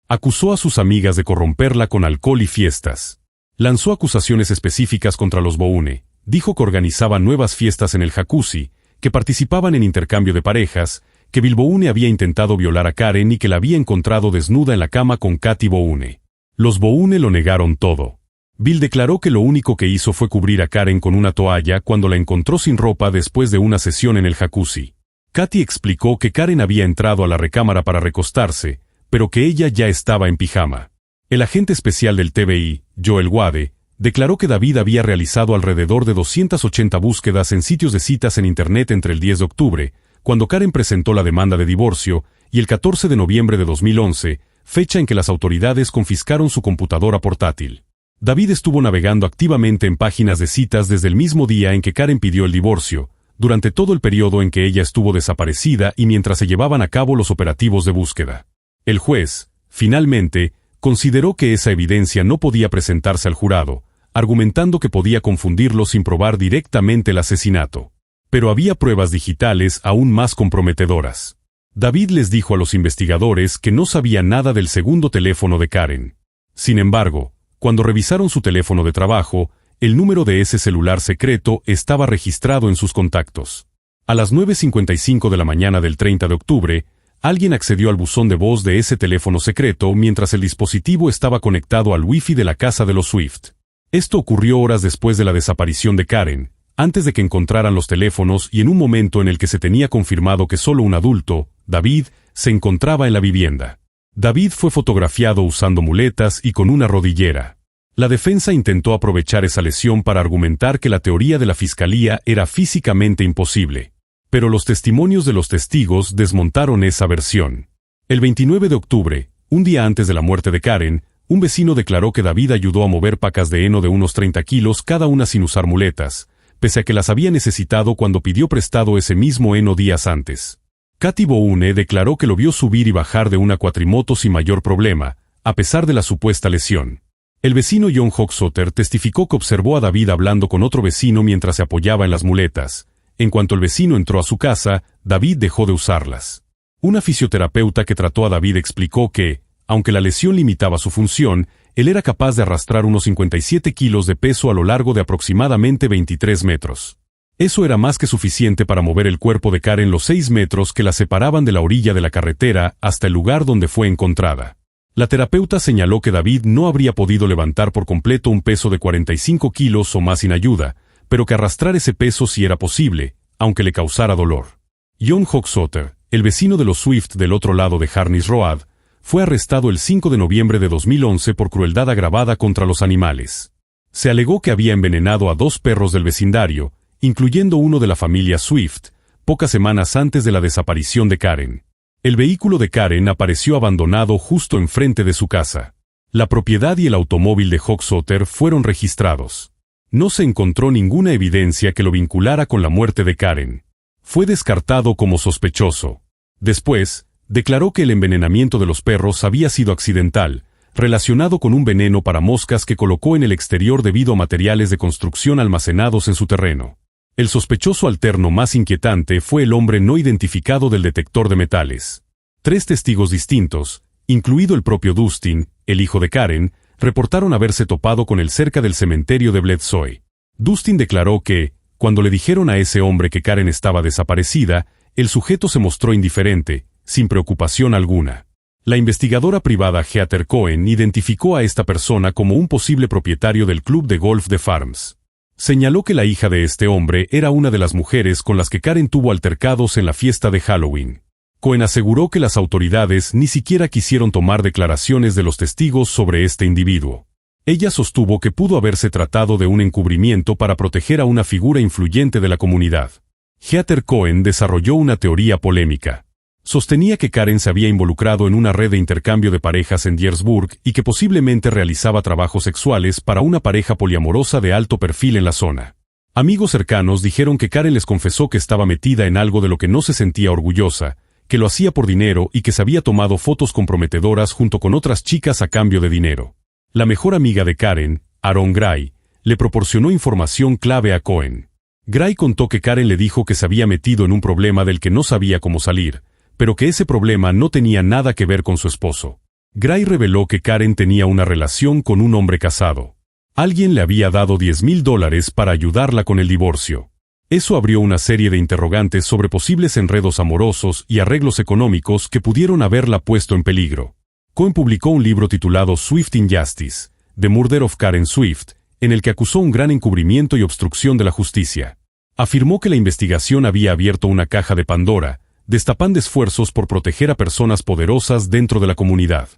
Acusó a sus amigas de corromperla con alcohol y fiestas. Lanzó acusaciones específicas contra los Boone, dijo que organizaban nuevas fiestas en el jacuzzi, que participaban en intercambio de parejas, que Bill Boone había intentado violar a Karen y que la había encontrado desnuda en la cama con Kathy Boone. Los Boone lo negaron todo. Bill declaró que lo único que hizo fue cubrir a Karen con una toalla cuando la encontró sin ropa después de una sesión en el jacuzzi. Kathy explicó que Karen había entrado a la recámara para recostarse, pero que ella ya estaba en pijama. El agente especial del TBI, Joel Wade, declaró que David había realizado alrededor de 280 búsquedas en sitios de citas en Internet entre el 10 de octubre, cuando Karen presentó la demanda de divorcio, y el 14 de noviembre de 2011, fecha en que las autoridades confiscaron su computadora portátil. David estuvo navegando activamente en páginas de citas desde el mismo día en que Karen pidió el divorcio, durante todo el periodo en que ella estuvo desaparecida y mientras se llevaban a cabo los operativos de búsqueda. El juez, finalmente, consideró que esa evidencia no podía presentarse al jurado, argumentando que podía confundirlo sin probar directamente el asesinato. Pero había pruebas digitales aún más comprometedoras. David les dijo a los investigadores que no sabía nada del segundo teléfono de Karen. Sin embargo, cuando revisaron su teléfono de trabajo, el número de ese celular secreto estaba registrado en sus contactos. A las 9:55 de la mañana del 30 de octubre, alguien accedió al buzón de voz de ese teléfono secreto mientras el dispositivo estaba conectado al Wi-Fi de la casa de los Swift. Esto ocurrió horas después de la desaparición de Karen, antes de que encontraran los teléfonos y en un momento en el que se tenía confirmado que solo un adulto, David, se encontraba en la vivienda. David fue fotografiado usando muletas y con una rodillera. La defensa intentó aprovechar esa lesión para argumentar que la teoría de la fiscalía era físicamente imposible. Pero los testimonios de los testigos desmontaron esa versión. El 29 de octubre, un día antes de la muerte de Karen, un vecino declaró que David ayudó a mover pacas de heno de unos 30 kilos cada una sin usar muletas, pese a que las había necesitado cuando pidió prestado ese mismo heno días antes. Kathy Boone declaró que lo vio subir y bajar de una cuatrimoto sin mayor problema, a pesar de la supuesta lesión. El vecino John Hochsotter testificó que observó a David hablando con otro vecino mientras se apoyaba en las muletas. En cuanto el vecino entró a su casa, David dejó de usarlas. Una fisioterapeuta que trató a David explicó que, aunque la lesión limitaba su función, él era capaz de arrastrar unos 57 kilos de peso a lo largo de aproximadamente 23 metros. Eso era más que suficiente para mover el cuerpo de Karen los 6 metros que la separaban de la orilla de la carretera hasta el lugar donde fue encontrada. La terapeuta señaló que David no habría podido levantar por completo un peso de 45 kilos o más sin ayuda, pero que arrastrar ese peso sí era posible, aunque le causara dolor. John Hochsotter, el vecino de los Swift del otro lado de Harnis Road, fue arrestado el 5 de noviembre de 2011 por crueldad agravada contra los animales. Se alegó que había envenenado a 2 perros del vecindario, incluyendo uno de la familia Swift, pocas semanas antes de la desaparición de Karen. El vehículo de Karen apareció abandonado justo enfrente de su casa. La propiedad y el automóvil de Hochsotter fueron registrados. No se encontró ninguna evidencia que lo vinculara con la muerte de Karen. Fue descartado como sospechoso. Después, declaró que el envenenamiento de los perros había sido accidental, relacionado con un veneno para moscas que colocó en el exterior debido a materiales de construcción almacenados en su terreno. El sospechoso alterno más inquietante fue el hombre no identificado del detector de metales. 3 testigos distintos, incluido el propio Dustin, el hijo de Karen, reportaron haberse topado con él cerca del cementerio de Bledsoe. Dustin declaró que, cuando le dijeron a ese hombre que Karen estaba desaparecida, el sujeto se mostró indiferente, sin preocupación alguna. La investigadora privada Heather Cohen identificó a esta persona como un posible propietario del club de golf de Farms. Señaló que la hija de este hombre era una de las mujeres con las que Karen tuvo altercados en la fiesta de Halloween. Cohen aseguró que las autoridades ni siquiera quisieron tomar declaraciones de los testigos sobre este individuo. Ella sostuvo que pudo haberse tratado de un encubrimiento para proteger a una figura influyente de la comunidad. Heather Cohen desarrolló una teoría polémica. Sostenía que Karen se había involucrado en una red de intercambio de parejas en Dyersburg y que posiblemente realizaba trabajos sexuales para una pareja poliamorosa de alto perfil en la zona. Amigos cercanos dijeron que Karen les confesó que estaba metida en algo de lo que no se sentía orgullosa, que lo hacía por dinero y que se había tomado fotos comprometedoras junto con otras chicas a cambio de dinero. La mejor amiga de Karen, Aaron Gray, le proporcionó información clave a Cohen. Gray contó que Karen le dijo que se había metido en un problema del que no sabía cómo salir, pero que ese problema no tenía nada que ver con su esposo. Gray reveló que Karen tenía una relación con un hombre casado. Alguien le había dado $10,000 para ayudarla con el divorcio. Eso abrió una serie de interrogantes sobre posibles enredos amorosos y arreglos económicos que pudieron haberla puesto en peligro. Cohen publicó un libro titulado Swift Injustice, The Murder of Karen Swift, en el que acusó un gran encubrimiento y obstrucción de la justicia. Afirmó que la investigación había abierto una caja de Pandora, destapando esfuerzos por proteger a personas poderosas dentro de la comunidad.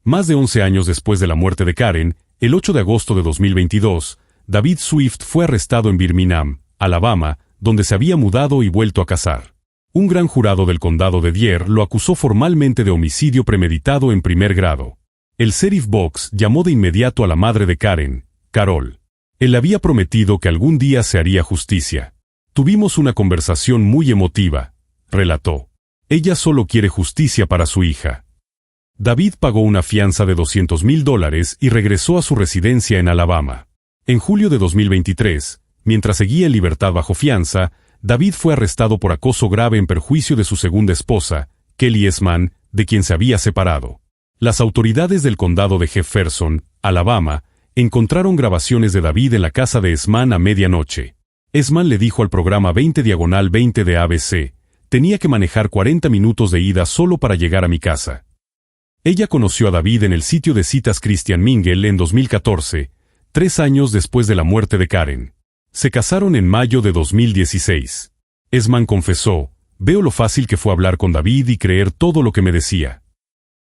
Más de 11 años después de la muerte de Karen, el 8 de agosto de 2022, David Swift fue arrestado en Birmingham, Alabama, donde se había mudado y vuelto a casar. Un gran jurado del condado de Dyer lo acusó formalmente de homicidio premeditado en primer grado. El sheriff Box llamó de inmediato a la madre de Karen, Carol. Él había prometido que algún día se haría justicia. Tuvimos una conversación muy emotiva, relató. Ella solo quiere justicia para su hija. David pagó una fianza de $200,000 y regresó a su residencia en Alabama. En julio de 2023, mientras seguía en libertad bajo fianza, David fue arrestado por acoso grave en perjuicio de su segunda esposa, Kelly Esman, de quien se había separado. Las autoridades del condado de Jefferson, Alabama, encontraron grabaciones de David en la casa de Esman a medianoche. Esman le dijo al programa 20/20 de ABC, tenía que manejar 40 minutos de ida solo para llegar a mi casa. Ella conoció a David en el sitio de citas Christian Mingle en 2014, 3 años después de la muerte de Karen. Se casaron en mayo de 2016. Esman confesó, veo lo fácil que fue hablar con David y creer todo lo que me decía.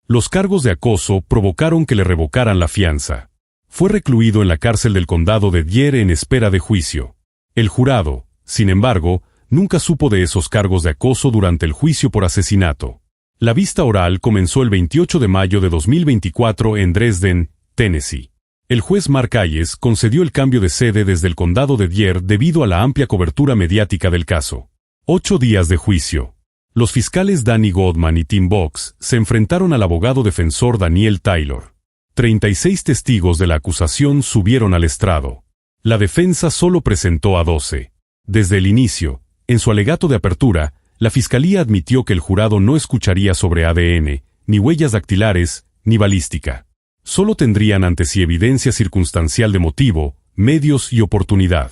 Los cargos de acoso provocaron que le revocaran la fianza. Fue recluido en la cárcel del condado de Dyer en espera de juicio. El jurado, sin embargo, nunca supo de esos cargos de acoso durante el juicio por asesinato. La vista oral comenzó el 28 de mayo de 2024 en Dresden, Tennessee. El juez Mark Hayes concedió el cambio de sede desde el condado de Dyer debido a la amplia cobertura mediática del caso. 8 días de juicio. Los fiscales Danny Goldman y Tim Box se enfrentaron al abogado defensor Daniel Taylor. 36 testigos de la acusación subieron al estrado. La defensa solo presentó a 12. Desde el inicio, en su alegato de apertura, la fiscalía admitió que el jurado no escucharía sobre ADN, ni huellas dactilares, ni balística. Solo tendrían ante sí evidencia circunstancial de motivo, medios y oportunidad.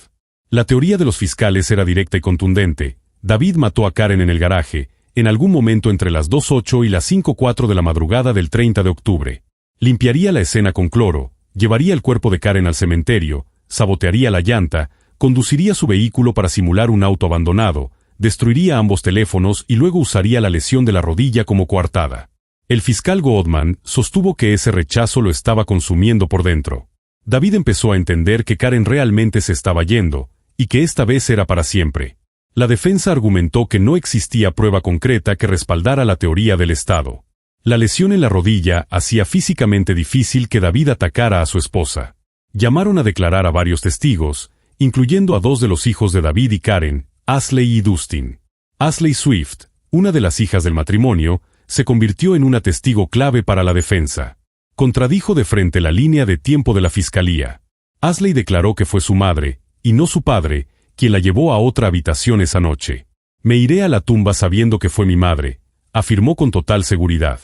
La teoría de los fiscales era directa y contundente. David mató a Karen en el garaje, en algún momento entre las 2:08 y las 5:04 de la madrugada del 30 de octubre. Limpiaría la escena con cloro, llevaría el cuerpo de Karen al cementerio, sabotearía la llanta, conduciría su vehículo para simular un auto abandonado, destruiría ambos teléfonos y luego usaría la lesión de la rodilla como coartada. El fiscal Goldman sostuvo que ese rechazo lo estaba consumiendo por dentro. David empezó a entender que Karen realmente se estaba yendo, y que esta vez era para siempre. La defensa argumentó que no existía prueba concreta que respaldara la teoría del Estado. La lesión en la rodilla hacía físicamente difícil que David atacara a su esposa. Llamaron a declarar a varios testigos, incluyendo a 2 de los hijos de David y Karen, Ashley y Dustin. Ashley Swift, una de las hijas del matrimonio, se convirtió en una testigo clave para la defensa. Contradijo de frente la línea de tiempo de la fiscalía. Ashley declaró que fue su madre, y no su padre, quien la llevó a otra habitación esa noche. «Me iré a la tumba sabiendo que fue mi madre», afirmó con total seguridad.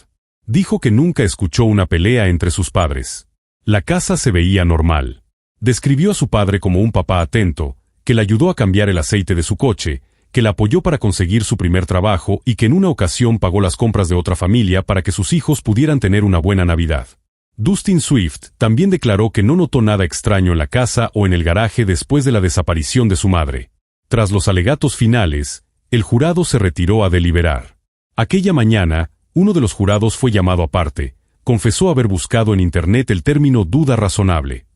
Dijo que nunca escuchó una pelea entre sus padres. La casa se veía normal. Describió a su padre como un papá atento, que le ayudó a cambiar el aceite de su coche, que la apoyó para conseguir su primer trabajo y que en una ocasión pagó las compras de otra familia para que sus hijos pudieran tener una buena Navidad. Dustin Swift también declaró que no notó nada extraño en la casa o en el garaje después de la desaparición de su madre. Tras los alegatos finales, el jurado se retiró a deliberar. Aquella mañana, uno de los jurados fue llamado aparte. Confesó haber buscado en Internet el término duda razonable.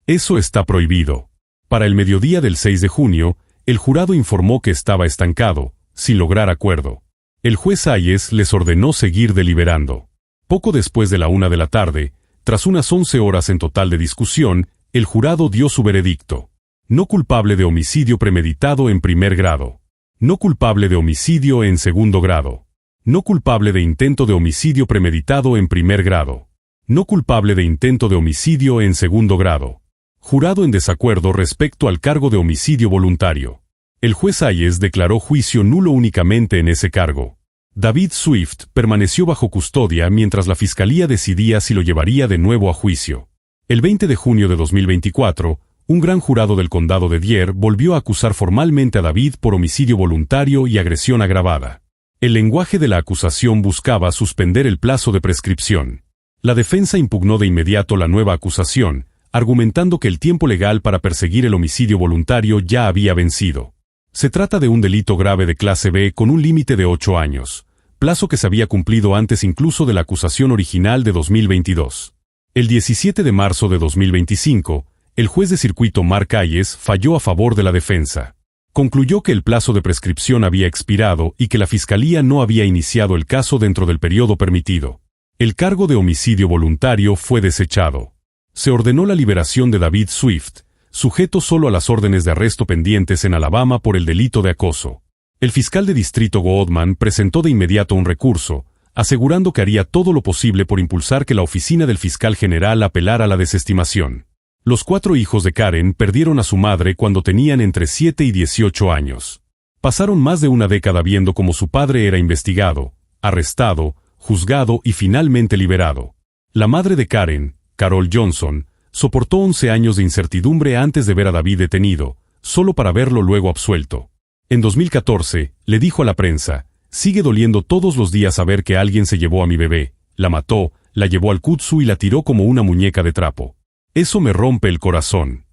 Eso está prohibido. Para el mediodía del 6 de junio, el jurado informó que estaba estancado, sin lograr acuerdo. El juez Hayes les ordenó seguir deliberando. Poco después de la 1 de la tarde, tras unas 11 horas en total de discusión, el jurado dio su veredicto. No culpable de homicidio premeditado en primer grado. No culpable de homicidio en segundo grado. No culpable de intento de homicidio premeditado en primer grado. No culpable de intento de homicidio en segundo grado. Jurado en desacuerdo respecto al cargo de homicidio voluntario. El juez Hayes declaró juicio nulo únicamente en ese cargo. David Swift permaneció bajo custodia mientras la fiscalía decidía si lo llevaría de nuevo a juicio. El 20 de junio de 2024, un gran jurado del condado de Dare volvió a acusar formalmente a David por homicidio voluntario y agresión agravada. El lenguaje de la acusación buscaba suspender el plazo de prescripción. La defensa impugnó de inmediato la nueva acusación, argumentando que el tiempo legal para perseguir el homicidio voluntario ya había vencido. Se trata de un delito grave de clase B con un límite de 8 años, plazo que se había cumplido antes incluso de la acusación original de 2022. El 17 de marzo de 2025, el juez de circuito Mark Hayes falló a favor de la defensa. Concluyó que el plazo de prescripción había expirado y que la fiscalía no había iniciado el caso dentro del periodo permitido. El cargo de homicidio voluntario fue desechado. Se ordenó la liberación de David Swift, sujeto solo a las órdenes de arresto pendientes en Alabama por el delito de acoso. El fiscal de distrito Goodman presentó de inmediato un recurso, asegurando que haría todo lo posible por impulsar que la oficina del fiscal general apelara la desestimación. Los 4 hijos de Karen perdieron a su madre cuando tenían entre 7 y 18 años. Pasaron más de una década viendo cómo su padre era investigado, arrestado, juzgado y finalmente liberado. La madre de Karen, Carol Johnson, soportó 11 años de incertidumbre antes de ver a David detenido, solo para verlo luego absuelto. En 2014, le dijo a la prensa, «Sigue doliendo todos los días saber que alguien se llevó a mi bebé, la mató, la llevó al kudzu y la tiró como una muñeca de trapo. Eso me rompe el corazón».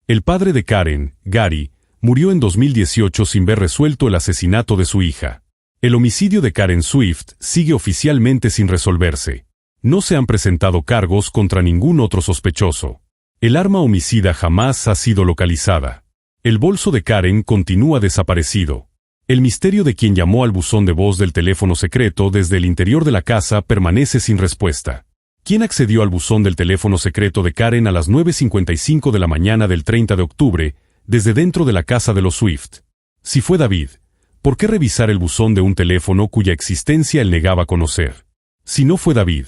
El padre de Karen, Gary, murió en 2018 sin ver resuelto el asesinato de su hija. El homicidio de Karen Swift sigue oficialmente sin resolverse. No se han presentado cargos contra ningún otro sospechoso. El arma homicida jamás ha sido localizada. El bolso de Karen continúa desaparecido. El misterio de quien llamó al buzón de voz del teléfono secreto desde el interior de la casa permanece sin respuesta. ¿Quién accedió al buzón del teléfono secreto de Karen a las 9:55 de la mañana del 30 de octubre, desde dentro de la casa de los Swift? Si fue David, ¿por qué revisar el buzón de un teléfono cuya existencia él negaba conocer? Si no fue David,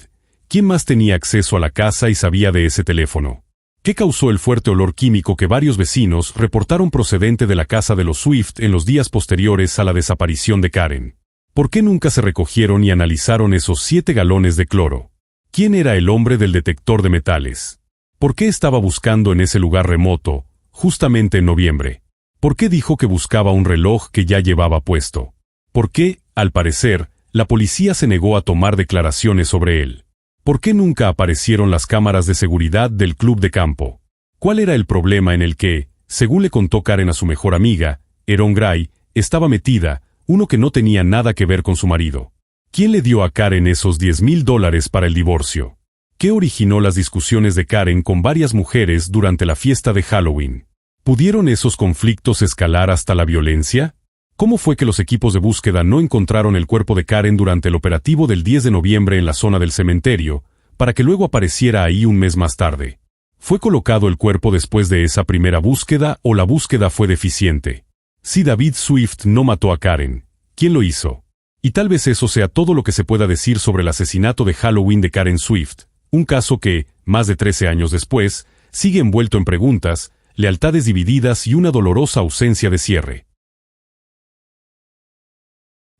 ¿quién más tenía acceso a la casa y sabía de ese teléfono? ¿Qué causó el fuerte olor químico que varios vecinos reportaron procedente de la casa de los Swift en los días posteriores a la desaparición de Karen? ¿Por qué nunca se recogieron y analizaron esos 7 galones de cloro? ¿Quién era el hombre del detector de metales? ¿Por qué estaba buscando en ese lugar remoto, justamente en noviembre? ¿Por qué dijo que buscaba un reloj que ya llevaba puesto? ¿Por qué, al parecer, la policía se negó a tomar declaraciones sobre él? ¿Por qué nunca aparecieron las cámaras de seguridad del club de campo? ¿Cuál era el problema en el que, según le contó Karen a su mejor amiga, Erin Gray, estaba metida, uno que no tenía nada que ver con su marido? ¿Quién le dio a Karen esos $10,000 para el divorcio? ¿Qué originó las discusiones de Karen con varias mujeres durante la fiesta de Halloween? ¿Pudieron esos conflictos escalar hasta la violencia? ¿Cómo fue que los equipos de búsqueda no encontraron el cuerpo de Karen durante el operativo del 10 de noviembre en la zona del cementerio, para que luego apareciera ahí un mes más tarde? ¿Fue colocado el cuerpo después de esa primera búsqueda o la búsqueda fue deficiente? Si David Swift no mató a Karen, ¿quién lo hizo? Y tal vez eso sea todo lo que se pueda decir sobre el asesinato de Halloween de Karen Swift, un caso que, más de 13 años después, sigue envuelto en preguntas, lealtades divididas y una dolorosa ausencia de cierre.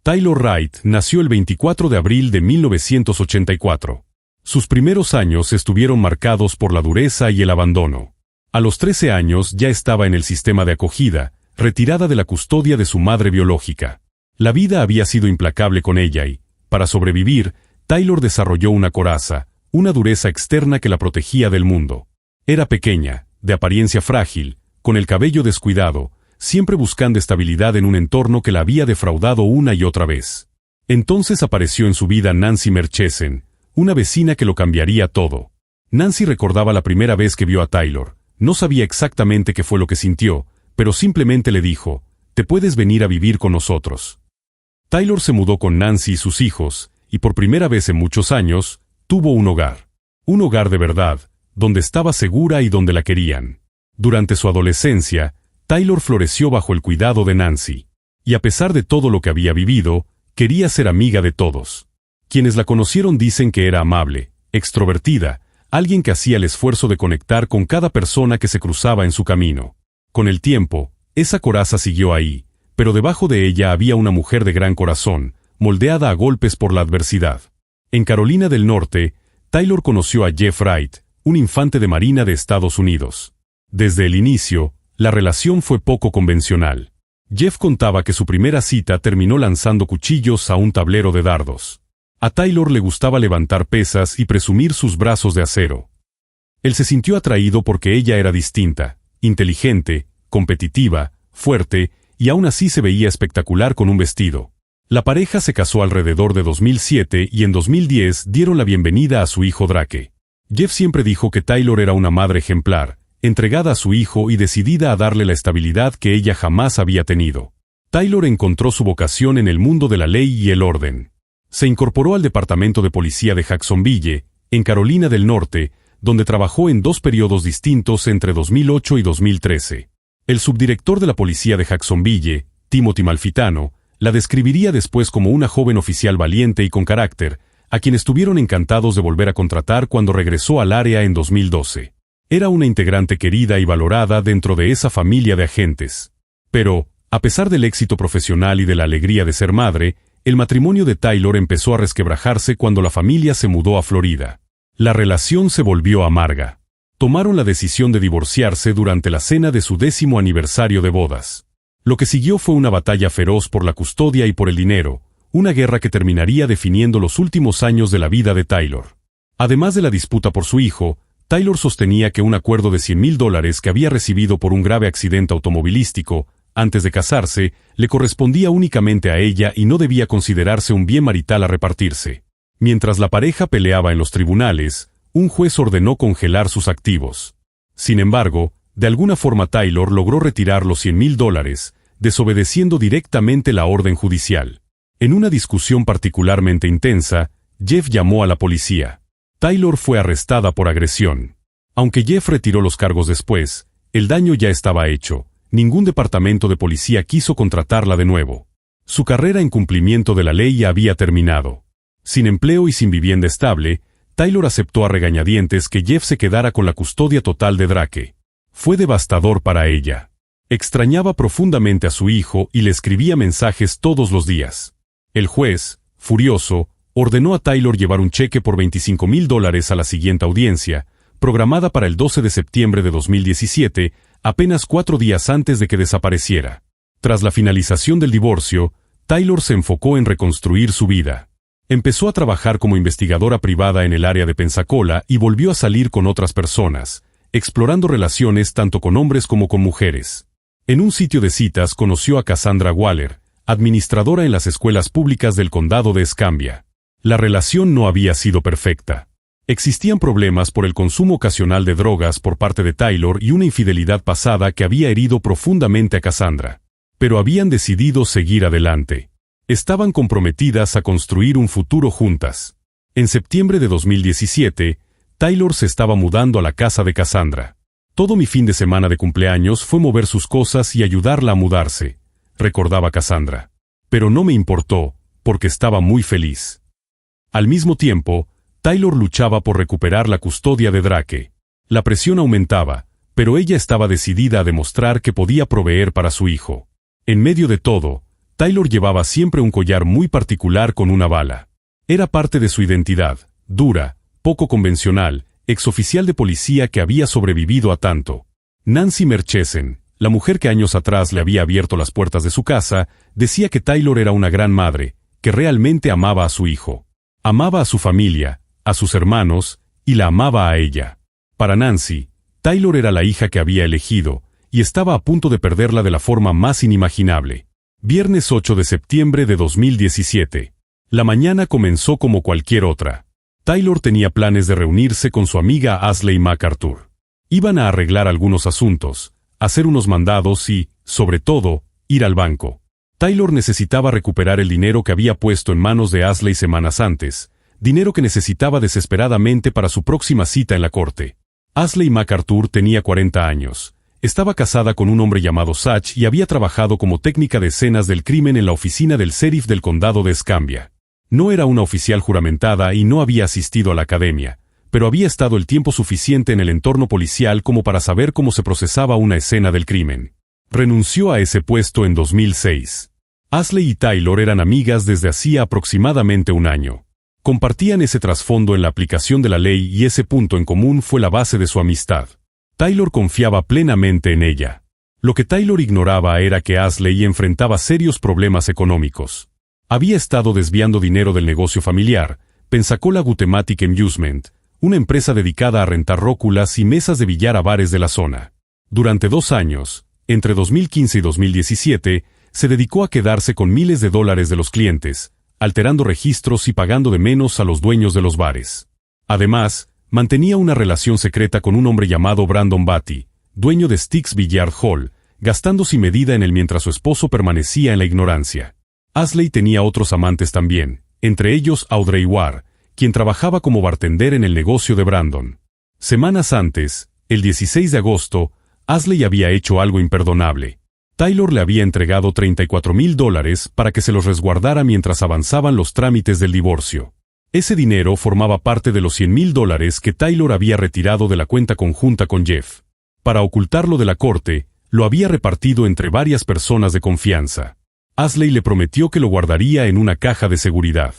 Taylor Wright nació el 24 de abril de 1984. Sus primeros años estuvieron marcados por la dureza y el abandono. A los 13 años ya estaba en el sistema de acogida, retirada de la custodia de su madre biológica. La vida había sido implacable con ella y, para sobrevivir, Taylor desarrolló una coraza, una dureza externa que la protegía del mundo. Era pequeña, de apariencia frágil, con el cabello descuidado, siempre buscando estabilidad en un entorno que la había defraudado una y otra vez. Entonces apareció en su vida Nancy Merchesen, una vecina que lo cambiaría todo. Nancy recordaba la primera vez que vio a Taylor. No sabía exactamente qué fue lo que sintió, pero simplemente le dijo, «Te puedes venir a vivir con nosotros». Taylor se mudó con Nancy y sus hijos, y por primera vez en muchos años, tuvo un hogar. Un hogar de verdad, donde estaba segura y donde la querían. Durante su adolescencia, Taylor floreció bajo el cuidado de Nancy. Y a pesar de todo lo que había vivido, quería ser amiga de todos. Quienes la conocieron dicen que era amable, extrovertida, alguien que hacía el esfuerzo de conectar con cada persona que se cruzaba en su camino. Con el tiempo, esa coraza siguió ahí, pero debajo de ella había una mujer de gran corazón, moldeada a golpes por la adversidad. En Carolina del Norte, Taylor conoció a Jeff Wright, un infante de marina de Estados Unidos. Desde el inicio, la relación fue poco convencional. Jeff contaba que su primera cita terminó lanzando cuchillos a un tablero de dardos. A Taylor le gustaba levantar pesas y presumir sus brazos de acero. Él se sintió atraído porque ella era distinta, inteligente, competitiva, fuerte, y aún así se veía espectacular con un vestido. La pareja se casó alrededor de 2007 y en 2010 dieron la bienvenida a su hijo Drake. Jeff siempre dijo que Taylor era una madre ejemplar, entregada a su hijo y decidida a darle la estabilidad que ella jamás había tenido. Taylor encontró su vocación en el mundo de la ley y el orden. Se incorporó al Departamento de Policía de Jacksonville, en Carolina del Norte, donde trabajó en 2 periodos distintos entre 2008 y 2013. El subdirector de la policía de Jacksonville, Timothy Malfitano, la describiría después como una joven oficial valiente y con carácter, a quien estuvieron encantados de volver a contratar cuando regresó al área en 2012. Era una integrante querida y valorada dentro de esa familia de agentes. Pero, a pesar del éxito profesional y de la alegría de ser madre, el matrimonio de Taylor empezó a resquebrajarse cuando la familia se mudó a Florida. La relación se volvió amarga. Tomaron la decisión de divorciarse durante la cena de su 10º aniversario de bodas. Lo que siguió fue una batalla feroz por la custodia y por el dinero, una guerra que terminaría definiendo los últimos años de la vida de Taylor. Además de la disputa por su hijo, Taylor sostenía que un acuerdo de $100,000 que había recibido por un grave accidente automovilístico, antes de casarse, le correspondía únicamente a ella y no debía considerarse un bien marital a repartirse. Mientras la pareja peleaba en los tribunales, un juez ordenó congelar sus activos. Sin embargo, de alguna forma Taylor logró retirar los $100,000, desobedeciendo directamente la orden judicial. En una discusión particularmente intensa, Jeff llamó a la policía. Taylor fue arrestada por agresión. Aunque Jeff retiró los cargos después, el daño ya estaba hecho. Ningún departamento de policía quiso contratarla de nuevo. Su carrera en cumplimiento de la ley había terminado. Sin empleo y sin vivienda estable, Taylor aceptó a regañadientes que Jeff se quedara con la custodia total de Drake. Fue devastador para ella. Extrañaba profundamente a su hijo y le escribía mensajes todos los días. El juez, furioso, ordenó a Taylor llevar un cheque por $25,000 a la siguiente audiencia, programada para el 12 de septiembre de 2017, apenas 4 días antes de que desapareciera. Tras la finalización del divorcio, Taylor se enfocó en reconstruir su vida. Empezó a trabajar como investigadora privada en el área de Pensacola y volvió a salir con otras personas, explorando relaciones tanto con hombres como con mujeres. En un sitio de citas conoció a Cassandra Waller, administradora en las escuelas públicas del condado de Escambia. La relación no había sido perfecta. Existían problemas por el consumo ocasional de drogas por parte de Taylor y una infidelidad pasada que había herido profundamente a Cassandra. Pero habían decidido seguir adelante. Estaban comprometidas a construir un futuro juntas. En septiembre de 2017, Taylor se estaba mudando a la casa de Cassandra. Todo mi fin de semana de cumpleaños fue mover sus cosas y ayudarla a mudarse, recordaba Cassandra. Pero no me importó, porque estaba muy feliz. Al mismo tiempo, Taylor luchaba por recuperar la custodia de Drake. La presión aumentaba, pero ella estaba decidida a demostrar que podía proveer para su hijo. En medio de todo, Taylor llevaba siempre un collar muy particular con una bala. Era parte de su identidad, dura, poco convencional, exoficial de policía que había sobrevivido a tanto. Nancy Merchesen, la mujer que años atrás le había abierto las puertas de su casa, decía que Taylor era una gran madre, que realmente amaba a su hijo. Amaba a su familia, a sus hermanos, y la amaba a ella. Para Nancy, Taylor era la hija que había elegido, y estaba a punto de perderla de la forma más inimaginable. Viernes 8 de septiembre de 2017. La mañana comenzó como cualquier otra. Taylor tenía planes de reunirse con su amiga Ashley MacArthur. Iban a arreglar algunos asuntos, hacer unos mandados y, sobre todo, ir al banco. Taylor necesitaba recuperar el dinero que había puesto en manos de Ashley semanas antes, dinero que necesitaba desesperadamente para su próxima cita en la corte. Ashley MacArthur tenía 40 años. Estaba casada con un hombre llamado Sach y había trabajado como técnica de escenas del crimen en la oficina del sheriff del condado de Escambia. No era una oficial juramentada y no había asistido a la academia, pero había estado el tiempo suficiente en el entorno policial como para saber cómo se procesaba una escena del crimen. Renunció a ese puesto en 2006. Ashley y Taylor eran amigas desde hacía aproximadamente un año. Compartían ese trasfondo en la aplicación de la ley y ese punto en común fue la base de su amistad. Taylor confiaba plenamente en ella. Lo que Taylor ignoraba era que Ashley enfrentaba serios problemas económicos. Había estado desviando dinero del negocio familiar, Pensacola Guthematic Amusement, una empresa dedicada a rentar róculas y mesas de billar a bares de la zona. Durante 2 años, entre 2015 y 2017, se dedicó a quedarse con miles de dólares de los clientes, alterando registros y pagando de menos a los dueños de los bares. Además, mantenía una relación secreta con un hombre llamado Brandon Batty, dueño de Sticks Billiard Hall, gastando sin medida en él mientras su esposo permanecía en la ignorancia. Ashley tenía otros amantes también, entre ellos Audrey Ward, quien trabajaba como bartender en el negocio de Brandon. Semanas antes, el 16 de agosto, Ashley había hecho algo imperdonable. Taylor le había entregado $34,000 para que se los resguardara mientras avanzaban los trámites del divorcio. Ese dinero formaba parte de los $100,000 que Taylor había retirado de la cuenta conjunta con Jeff. Para ocultarlo de la corte, lo había repartido entre varias personas de confianza. Ashley le prometió que lo guardaría en una caja de seguridad.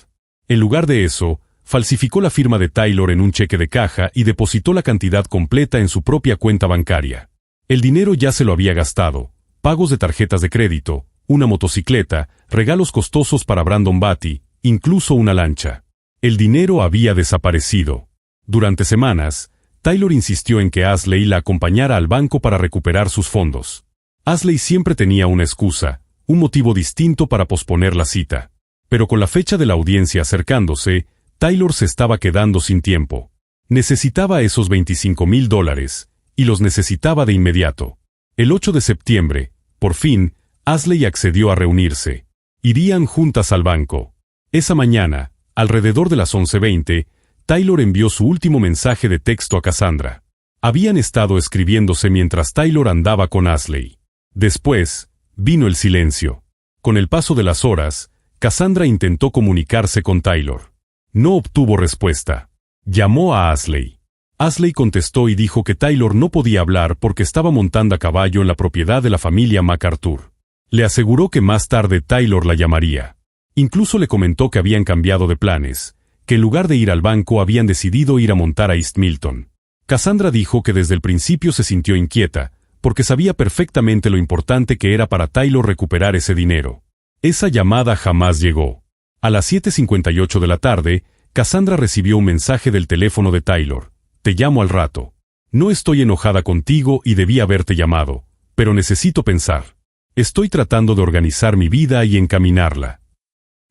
En lugar de eso, falsificó la firma de Taylor en un cheque de caja y depositó la cantidad completa en su propia cuenta bancaria. El dinero ya se lo había gastado, pagos de tarjetas de crédito, una motocicleta, regalos costosos para Brandon Batty, incluso una lancha. El dinero había desaparecido. Durante semanas, Taylor insistió en que Ashley la acompañara al banco para recuperar sus fondos. Ashley siempre tenía una excusa, un motivo distinto para posponer la cita. Pero con la fecha de la audiencia acercándose, Taylor se estaba quedando sin tiempo. Necesitaba esos $25,000, y los necesitaba de inmediato. El 8 de septiembre, por fin, Ashley accedió a reunirse. Irían juntas al banco. Esa mañana, alrededor de las 11:20, Taylor envió su último mensaje de texto a Cassandra. Habían estado escribiéndose mientras Taylor andaba con Ashley. Después, vino el silencio. Con el paso de las horas, Cassandra intentó comunicarse con Taylor. No obtuvo respuesta. Llamó a Ashley. Ashley contestó y dijo que Taylor no podía hablar porque estaba montando a caballo en la propiedad de la familia MacArthur. Le aseguró que más tarde Taylor la llamaría. Incluso le comentó que habían cambiado de planes, que en lugar de ir al banco habían decidido ir a montar a East Milton. Cassandra dijo que desde el principio se sintió inquieta, porque sabía perfectamente lo importante que era para Taylor recuperar ese dinero. Esa llamada jamás llegó. A las 7:58 de la tarde, Cassandra recibió un mensaje del teléfono de Taylor. Te llamo al rato. No estoy enojada contigo y debí haberte llamado, pero necesito pensar. Estoy tratando de organizar mi vida y encaminarla.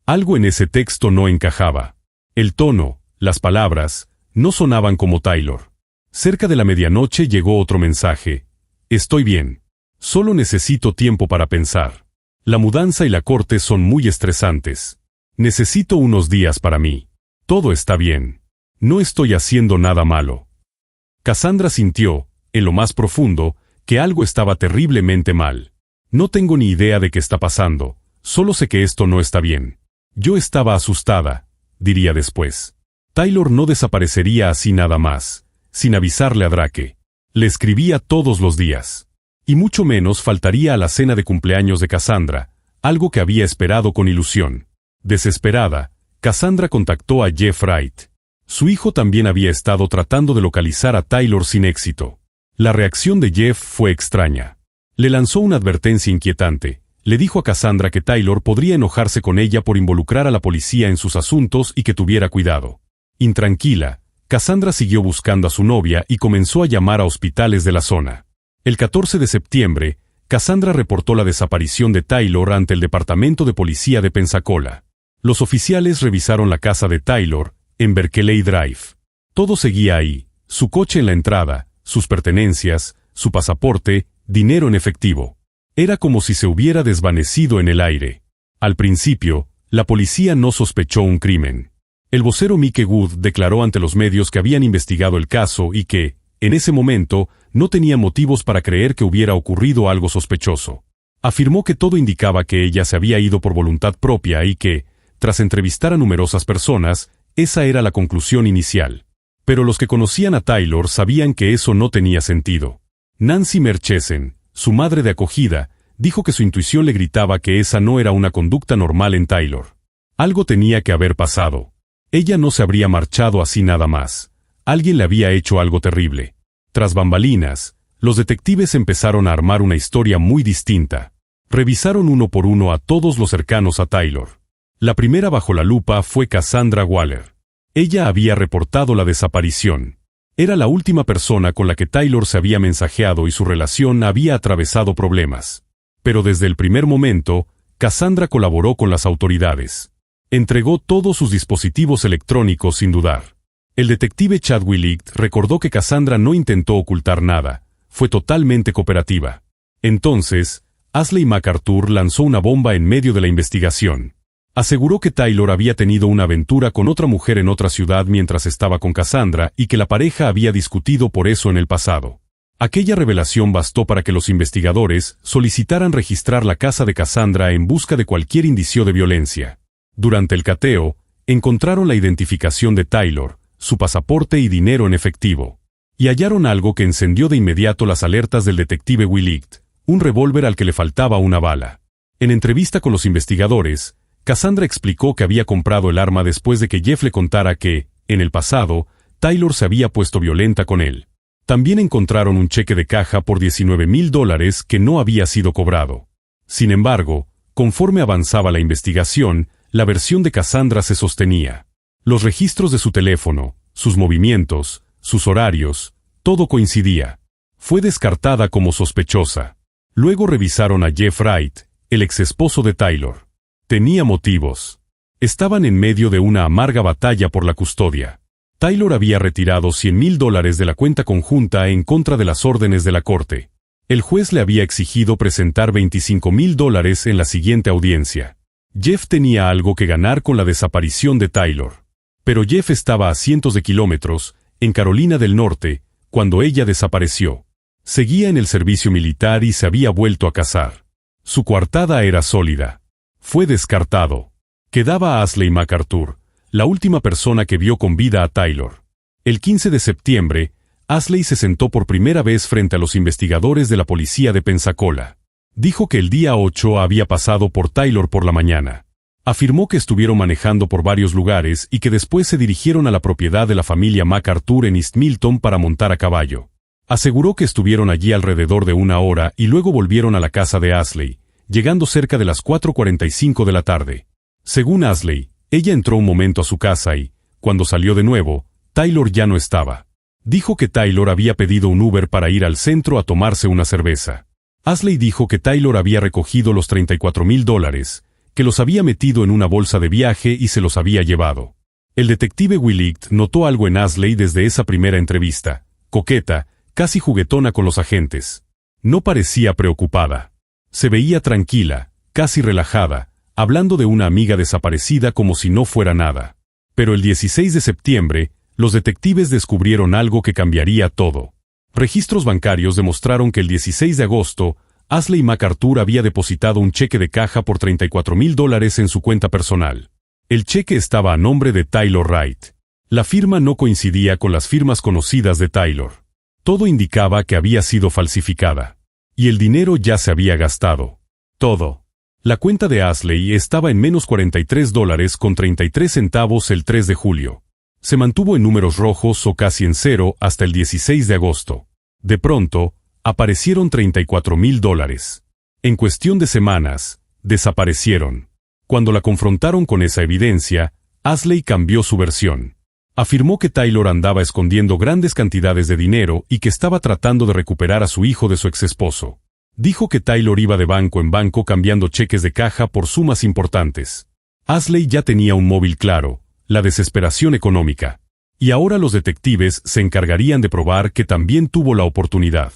Algo en ese texto no encajaba. El tono, las palabras, no sonaban como Taylor. Cerca de la medianoche llegó otro mensaje. Estoy bien. Solo necesito tiempo para pensar. La mudanza y la corte son muy estresantes. Necesito unos días para mí. Todo está bien. No estoy haciendo nada malo. Cassandra sintió, en lo más profundo, que algo estaba terriblemente mal. No tengo ni idea de qué está pasando, solo sé que esto no está bien. Yo estaba asustada, diría después. Taylor no desaparecería así nada más, sin avisarle a Drake. Le escribía todos los días. Y mucho menos faltaría a la cena de cumpleaños de Cassandra, algo que había esperado con ilusión. Desesperada, Cassandra contactó a Jeff Wright. Su hijo también había estado tratando de localizar a Taylor sin éxito. La reacción de Jeff fue extraña. Le lanzó una advertencia inquietante. Le dijo a Cassandra que Taylor podría enojarse con ella por involucrar a la policía en sus asuntos y que tuviera cuidado. Intranquila, Cassandra siguió buscando a su novia y comenzó a llamar a hospitales de la zona. El 14 de septiembre, Cassandra reportó la desaparición de Taylor ante el Departamento de Policía de Pensacola. Los oficiales revisaron la casa de Taylor, en Berkeley Drive. Todo seguía ahí, su coche en la entrada, sus pertenencias, su pasaporte, dinero en efectivo. Era como si se hubiera desvanecido en el aire. Al principio, la policía no sospechó un crimen. El vocero Mike Wood declaró ante los medios que habían investigado el caso y que, en ese momento, no tenía motivos para creer que hubiera ocurrido algo sospechoso. Afirmó que todo indicaba que ella se había ido por voluntad propia y que, tras entrevistar a numerosas personas, esa era la conclusión inicial. Pero los que conocían a Taylor sabían que eso no tenía sentido. Nancy Merchesen, su madre de acogida, dijo que su intuición le gritaba que esa no era una conducta normal en Taylor. Algo tenía que haber pasado. Ella no se habría marchado así nada más. Alguien le había hecho algo terrible. Tras bambalinas, los detectives empezaron a armar una historia muy distinta. Revisaron uno por uno a todos los cercanos a Taylor. La primera bajo la lupa fue Cassandra Waller. Ella había reportado la desaparición. Era la última persona con la que Taylor se había mensajeado y su relación había atravesado problemas. Pero desde el primer momento, Cassandra colaboró con las autoridades. Entregó todos sus dispositivos electrónicos sin dudar. El detective Chad Willicht recordó que Cassandra no intentó ocultar nada, fue totalmente cooperativa. Entonces, Ashley MacArthur lanzó una bomba en medio de la investigación. Aseguró que Taylor había tenido una aventura con otra mujer en otra ciudad mientras estaba con Cassandra y que la pareja había discutido por eso en el pasado. Aquella revelación bastó para que los investigadores solicitaran registrar la casa de Cassandra en busca de cualquier indicio de violencia. Durante el cateo, encontraron la identificación de Taylor, su pasaporte y dinero en efectivo. Y hallaron algo que encendió de inmediato las alertas del detective Willicht, un revólver al que le faltaba una bala. En entrevista con los investigadores, Cassandra explicó que había comprado el arma después de que Jeff le contara que, en el pasado, Taylor se había puesto violenta con él. También encontraron un cheque de caja por $19,000 que no había sido cobrado. Sin embargo, conforme avanzaba la investigación, la versión de Cassandra se sostenía. Los registros de su teléfono, sus movimientos, sus horarios, todo coincidía. Fue descartada como sospechosa. Luego revisaron a Jeff Wright, el exesposo de Taylor. Tenía motivos. Estaban en medio de una amarga batalla por la custodia. Taylor había retirado $100,000 de la cuenta conjunta en contra de las órdenes de la corte. El juez le había exigido presentar $25,000 en la siguiente audiencia. Jeff tenía algo que ganar con la desaparición de Taylor. Pero Jeff estaba a cientos de kilómetros, en Carolina del Norte, cuando ella desapareció. Seguía en el servicio militar y se había vuelto a casar. Su coartada era sólida. Fue descartado. Quedaba Ashley MacArthur, la última persona que vio con vida a Taylor. El 15 de septiembre, Ashley se sentó por primera vez frente a los investigadores de la policía de Pensacola. Dijo que el día 8 había pasado por Taylor por la mañana. Afirmó que estuvieron manejando por varios lugares y que después se dirigieron a la propiedad de la familia MacArthur en East Milton para montar a caballo. Aseguró que estuvieron allí alrededor de una hora y luego volvieron a la casa de Ashley, llegando cerca de las 4:45 de la tarde. Según Ashley, ella entró un momento a su casa y, cuando salió de nuevo, Taylor ya no estaba. Dijo que Taylor había pedido un Uber para ir al centro a tomarse una cerveza. Ashley dijo que Taylor había recogido los $34,000, que los había metido en una bolsa de viaje y se los había llevado. El detective Willicht notó algo en Ashley desde esa primera entrevista, coqueta, casi juguetona con los agentes. No parecía preocupada. Se veía tranquila, casi relajada, hablando de una amiga desaparecida como si no fuera nada. Pero el 16 de septiembre, Los detectives descubrieron algo que cambiaría todo. Registros bancarios demostraron que el 16 de agosto, Ashley MacArthur había depositado un cheque de caja por $34,000 en su cuenta personal. El cheque estaba a nombre de Taylor Wright. La firma no coincidía con las firmas conocidas de Taylor. Todo indicaba que había sido falsificada. Y el dinero ya se había gastado. Todo. La cuenta de Ashley estaba en menos $43.33 el 3 de julio. Se mantuvo en números rojos o casi en cero hasta el 16 de agosto. De pronto, aparecieron $34,000. En cuestión de semanas, desaparecieron. Cuando la confrontaron con esa evidencia, Ashley cambió su versión. Afirmó que Taylor andaba escondiendo grandes cantidades de dinero y que estaba tratando de recuperar a su hijo de su exesposo. Dijo que Taylor iba de banco en banco cambiando cheques de caja por sumas importantes. Ashley ya tenía un móvil claro, la desesperación económica. Y ahora los detectives se encargarían de probar que también tuvo la oportunidad.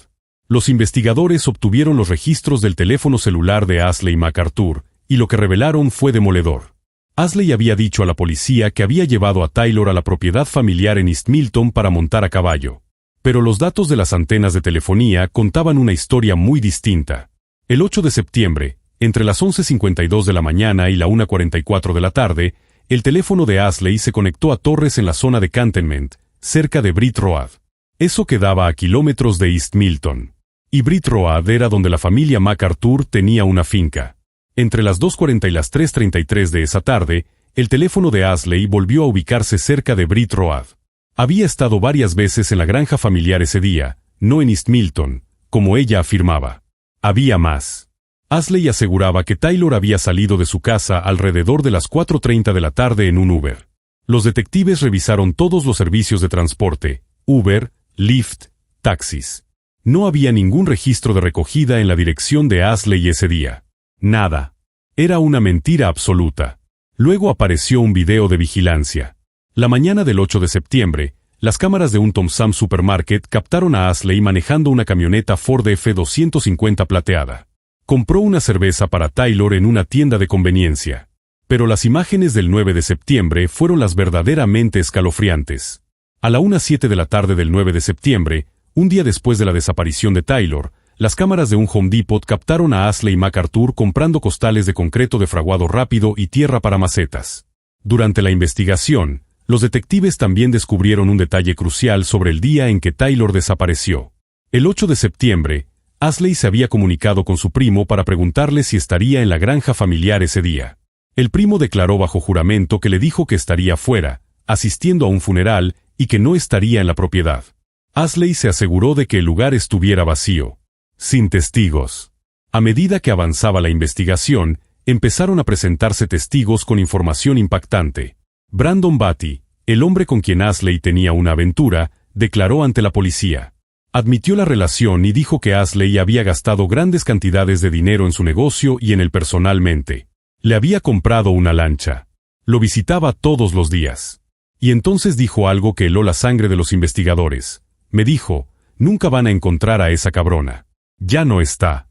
Los investigadores obtuvieron los registros del teléfono celular de Ashley MacArthur, y lo que revelaron fue demoledor. Ashley había dicho a la policía que había llevado a Taylor a la propiedad familiar en East Milton para montar a caballo. Pero los datos de las antenas de telefonía contaban una historia muy distinta. El 8 de septiembre, entre las 11:52 de la mañana y la 1:44 de la tarde, el teléfono de Ashley se conectó a torres en la zona de Cantonment, cerca de Britt Road. Eso quedaba a kilómetros de East Milton. Y Britt Road era donde la familia MacArthur tenía una finca. Entre las 2:40 y las 3:33 de esa tarde, el teléfono de Ashley volvió a ubicarse cerca de Britt Road. Había estado varias veces en la granja familiar ese día, no en East Milton, como ella afirmaba. Había más. Ashley aseguraba que Taylor había salido de su casa alrededor de las 4:30 de la tarde en un Uber. Los detectives revisaron todos los servicios de transporte, Uber, Lyft, taxis. No había ningún registro de recogida en la dirección de Ashley ese día. Nada. Era una mentira absoluta. Luego apareció un video de vigilancia. La mañana del 8 de septiembre, las cámaras de un Tom Sam Supermarket captaron a Ashley manejando una camioneta Ford F-250 plateada. Compró una cerveza para Taylor en una tienda de conveniencia. Pero las imágenes del 9 de septiembre fueron las verdaderamente escalofriantes. A la 1:07 de la tarde del 9 de septiembre, un día después de la desaparición de Taylor, las cámaras de un Home Depot captaron a Ashley MacArthur comprando costales de concreto de fraguado rápido y tierra para macetas. Durante la investigación, los detectives también descubrieron un detalle crucial sobre el día en que Taylor desapareció. El 8 de septiembre, Ashley se había comunicado con su primo para preguntarle si estaría en la granja familiar ese día. El primo declaró bajo juramento que le dijo que estaría fuera, asistiendo a un funeral, y que no estaría en la propiedad. Ashley se aseguró de que el lugar estuviera vacío, sin testigos. A medida que avanzaba la investigación, empezaron a presentarse testigos con información impactante. Brandon Batty, el hombre con quien Ashley tenía una aventura, declaró ante la policía. Admitió la relación y dijo que Ashley había gastado grandes cantidades de dinero en su negocio y en él personalmente. Le había comprado una lancha. Lo visitaba todos los días. Y entonces dijo algo que heló la sangre de los investigadores. Me dijo, nunca van a encontrar a esa cabrona. Ya no está.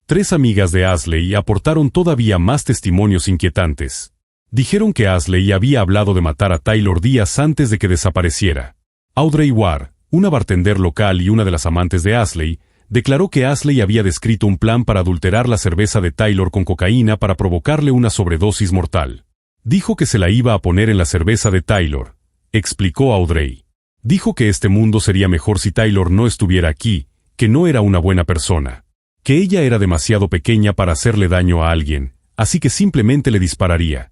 3 amigas de Ashley aportaron todavía más testimonios inquietantes. Dijeron que Ashley había hablado de matar a Taylor días antes de que desapareciera. Audrey Ward, una bartender local y una de las amantes de Ashley, declaró que Ashley había descrito un plan para adulterar la cerveza de Taylor con cocaína para provocarle una sobredosis mortal. Dijo que se la iba a poner en la cerveza de Taylor, explicó Audrey. Dijo que este mundo sería mejor si Taylor no estuviera aquí, que no era una buena persona, que ella era demasiado pequeña para hacerle daño a alguien, así que simplemente le dispararía.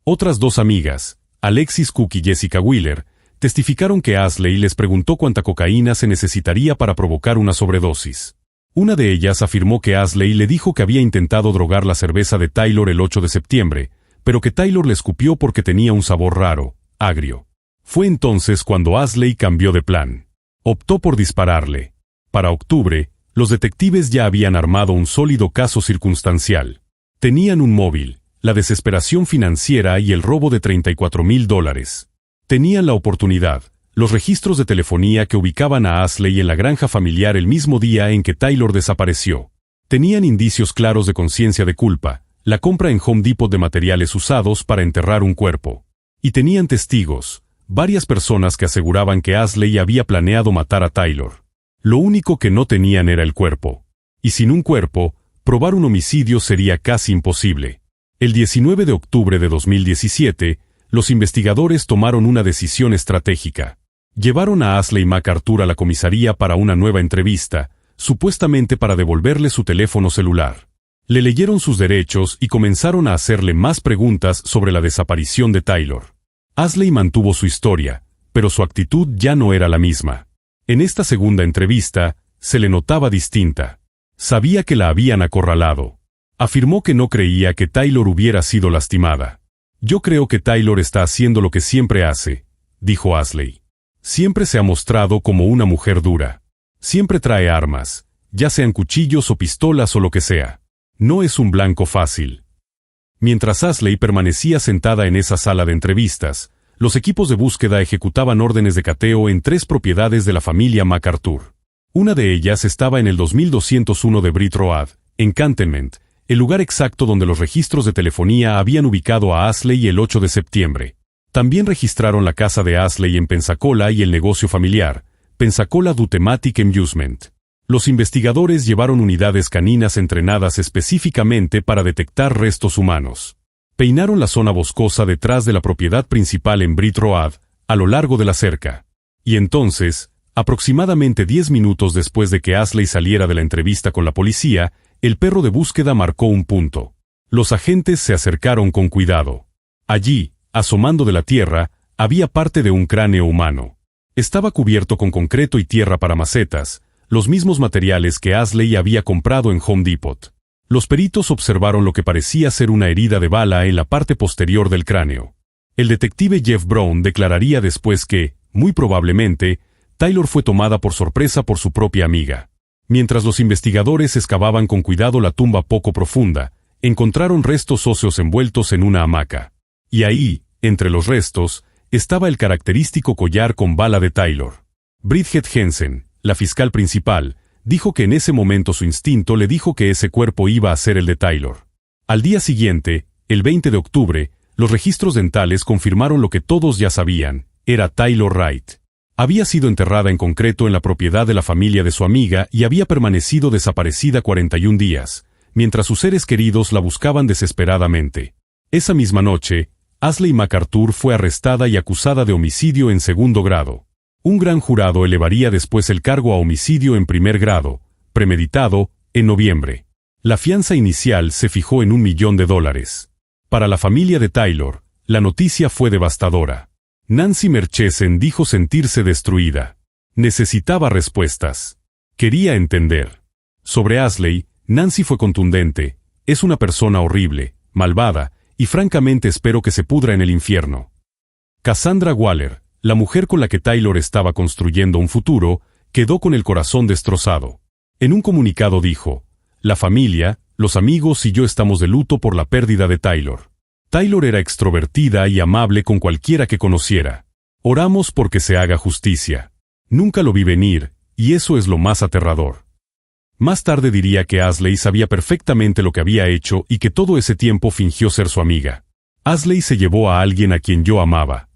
Otras 2 amigas, Alexis Cook y Jessica Wheeler, testificaron que Ashley les preguntó cuánta cocaína se necesitaría para provocar una sobredosis. Una de ellas afirmó que Ashley le dijo que había intentado drogar la cerveza de Taylor el 8 de septiembre, pero que Taylor le escupió porque tenía un sabor raro, agrio. Fue entonces cuando Ashley cambió de plan. Optó por dispararle. Para octubre, los detectives ya habían armado un sólido caso circunstancial. Tenían un móvil, la desesperación financiera y el robo de $34,000. Tenían la oportunidad, los registros de telefonía que ubicaban a Ashley en la granja familiar el mismo día en que Taylor desapareció. Tenían indicios claros de conciencia de culpa, la compra en Home Depot de materiales usados para enterrar un cuerpo. Y tenían testigos, varias personas que aseguraban que Ashley había planeado matar a Taylor. Lo único que no tenían era el cuerpo. Y sin un cuerpo, probar un homicidio sería casi imposible. El 19 de octubre de 2017, los investigadores tomaron una decisión estratégica. Llevaron a Ashley MacArthur a la comisaría para una nueva entrevista, supuestamente para devolverle su teléfono celular. Le leyeron sus derechos y comenzaron a hacerle más preguntas sobre la desaparición de Taylor. Ashley mantuvo su historia, pero su actitud ya no era la misma. En esta segunda entrevista, se le notaba distinta. Sabía que la habían acorralado. Afirmó que no creía que Taylor hubiera sido lastimada. «Yo creo que Taylor está haciendo lo que siempre hace», dijo Ashley. «Siempre se ha mostrado como una mujer dura. Siempre trae armas, ya sean cuchillos o pistolas o lo que sea. No es un blanco fácil». Mientras Ashley permanecía sentada en esa sala de entrevistas, los equipos de búsqueda ejecutaban órdenes de cateo en 3 propiedades de la familia MacArthur. Una de ellas estaba en el 2201 de Britt Road, en Cantonment, el lugar exacto donde los registros de telefonía habían ubicado a Ashley el 8 de septiembre. También registraron la casa de Ashley en Pensacola y el negocio familiar, Pensacola do Thematic Amusement. Los investigadores llevaron unidades caninas entrenadas específicamente para detectar restos humanos. Peinaron la zona boscosa detrás de la propiedad principal en Britt Road, a lo largo de la cerca. Y entonces, aproximadamente 10 minutos después de que Ashley saliera de la entrevista con la policía, el perro de búsqueda marcó un punto. Los agentes se acercaron con cuidado. Allí, asomando de la tierra, había parte de un cráneo humano. Estaba cubierto con concreto y tierra para macetas, los mismos materiales que Ashley había comprado en Home Depot. Los peritos observaron lo que parecía ser una herida de bala en la parte posterior del cráneo. El detective Jeff Brown declararía después que, muy probablemente, Taylor fue tomada por sorpresa por su propia amiga. Mientras los investigadores excavaban con cuidado la tumba poco profunda, encontraron restos óseos envueltos en una hamaca. Y ahí, entre los restos, estaba el característico collar con bala de Taylor. Bridget Jensen, la fiscal principal, dijo que en ese momento su instinto le dijo que ese cuerpo iba a ser el de Taylor. Al día siguiente, el 20 de octubre, los registros dentales confirmaron lo que todos ya sabían, era Taylor Wright. Había sido enterrada en concreto en la propiedad de la familia de su amiga y había permanecido desaparecida 41 días, mientras sus seres queridos la buscaban desesperadamente. Esa misma noche, Ashley MacArthur fue arrestada y acusada de homicidio en segundo grado. Un gran jurado elevaría después el cargo a homicidio en primer grado, premeditado, en noviembre. La fianza inicial se fijó en $1 millón. Para la familia de Taylor, la noticia fue devastadora. Nancy Merchesen dijo sentirse destruida. Necesitaba respuestas. Quería entender. Sobre Ashley, Nancy fue contundente: es una persona horrible, malvada, y francamente espero que se pudra en el infierno. Cassandra Waller, la mujer con la que Taylor estaba construyendo un futuro, quedó con el corazón destrozado. En un comunicado dijo: la familia, los amigos y yo estamos de luto por la pérdida de Taylor. Taylor era extrovertida y amable con cualquiera que conociera. Oramos porque se haga justicia. Nunca lo vi venir, y eso es lo más aterrador. Más tarde diría que Ashley sabía perfectamente lo que había hecho y que todo ese tiempo fingió ser su amiga. Ashley se llevó a alguien a quien yo amaba.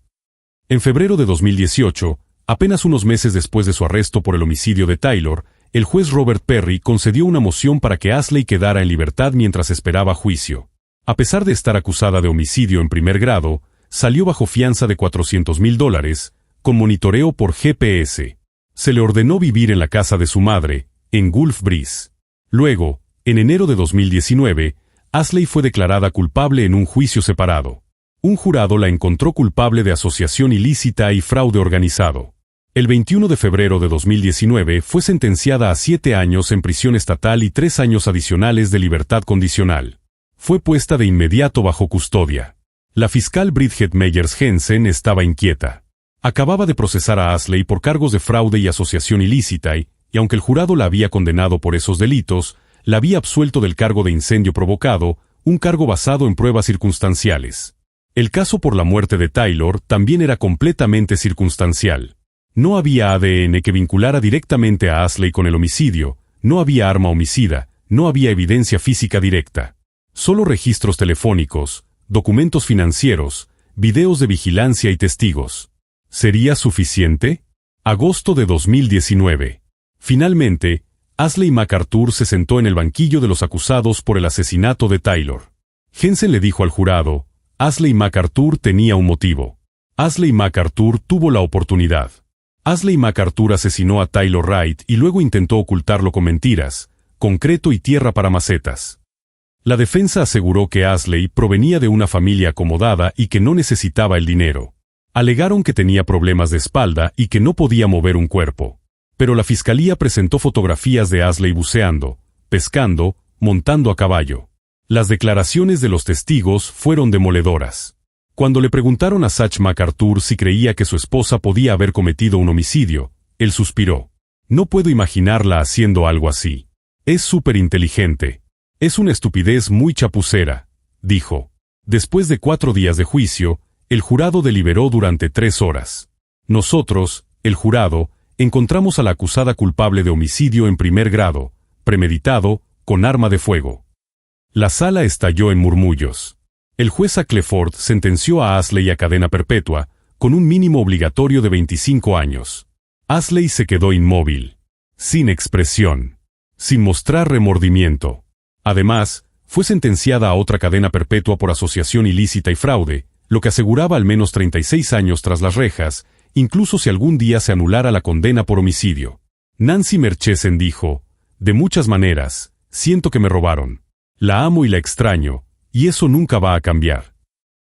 En febrero de 2018, apenas unos meses después de su arresto por el homicidio de Taylor, el juez Robert Perry concedió una moción para que Ashley quedara en libertad mientras esperaba juicio. A pesar de estar acusada de homicidio en primer grado, salió bajo fianza de $400,000, con monitoreo por GPS. Se le ordenó vivir en la casa de su madre, en Gulf Breeze. Luego, en enero de 2019, Ashley fue declarada culpable en un juicio separado. Un jurado la encontró culpable de asociación ilícita y fraude organizado. El 21 de febrero de 2019 fue sentenciada a 7 años en prisión estatal y 3 años adicionales de libertad condicional. Fue puesta de inmediato bajo custodia. La fiscal Bridget Meyers Jensen estaba inquieta. Acababa de procesar a Ashley por cargos de fraude y asociación ilícita y aunque el jurado la había condenado por esos delitos, la había absuelto del cargo de incendio provocado, un cargo basado en pruebas circunstanciales. El caso por la muerte de Taylor también era completamente circunstancial. No había ADN que vinculara directamente a Ashley con el homicidio, no había arma homicida, no había evidencia física directa. Solo registros telefónicos, documentos financieros, videos de vigilancia y testigos. ¿Sería suficiente? Agosto de 2019. Finalmente, Ashley MacArthur se sentó en el banquillo de los acusados por el asesinato de Taylor. Jensen le dijo al jurado, Ashley MacArthur tenía un motivo. Ashley MacArthur tuvo la oportunidad. Ashley MacArthur asesinó a Taylor Wright y luego intentó ocultarlo con mentiras, concreto y tierra para macetas. La defensa aseguró que Ashley provenía de una familia acomodada y que no necesitaba el dinero. Alegaron que tenía problemas de espalda y que no podía mover un cuerpo. Pero la fiscalía presentó fotografías de Ashley buceando, pescando, montando a caballo. Las declaraciones de los testigos fueron demoledoras. Cuando le preguntaron a Zach MacArthur si creía que su esposa podía haber cometido un homicidio, él suspiró. No puedo imaginarla haciendo algo así. Es súper inteligente. Es una estupidez muy chapucera, dijo. Después de 4 días de juicio, el jurado deliberó durante 3 horas. Nosotros, el jurado, encontramos a la acusada culpable de homicidio en primer grado, premeditado, con arma de fuego. La sala estalló en murmullos. El juez Clifford sentenció a Ashley a cadena perpetua, con un mínimo obligatorio de 25 años. Ashley se quedó inmóvil, sin expresión, sin mostrar remordimiento. Además, fue sentenciada a otra cadena perpetua por asociación ilícita y fraude, lo que aseguraba al menos 36 años tras las rejas, incluso si algún día se anulara la condena por homicidio. Nancy Merchesen dijo, de muchas maneras, siento que me robaron. La amo y la extraño, y eso nunca va a cambiar.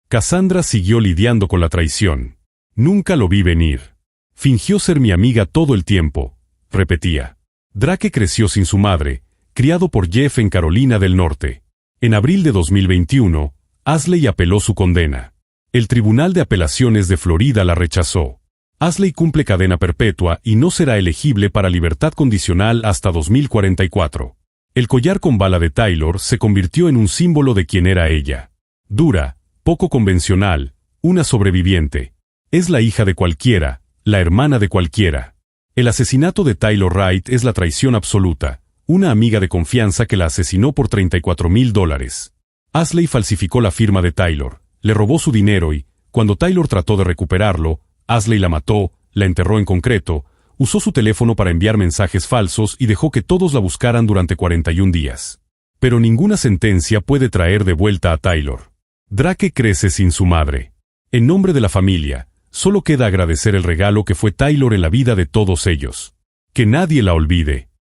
Cassandra siguió lidiando con la traición. Nunca lo vi venir. Fingió ser mi amiga todo el tiempo, repetía. Drake creció sin su madre, criado por Jeff en Carolina del Norte. En abril de 2021, Ashley apeló su condena. El Tribunal de Apelaciones de Florida la rechazó. Ashley cumple cadena perpetua y no será elegible para libertad condicional hasta 2044. El collar con bala de Taylor se convirtió en un símbolo de quién era ella. Dura, poco convencional, una sobreviviente. Es la hija de cualquiera, la hermana de cualquiera. El asesinato de Taylor Wright es la traición absoluta, una amiga de confianza que la asesinó por $34,000. Ashley falsificó la firma de Taylor, le robó su dinero y, cuando Taylor trató de recuperarlo, Ashley la mató, la enterró en concreto, usó su teléfono para enviar mensajes falsos y dejó que todos la buscaran durante 41 días. Pero ninguna sentencia puede traer de vuelta a Taylor. Drake crece sin su madre. En nombre de la familia, solo queda agradecer el regalo que fue Taylor en la vida de todos ellos. Que nadie la olvide.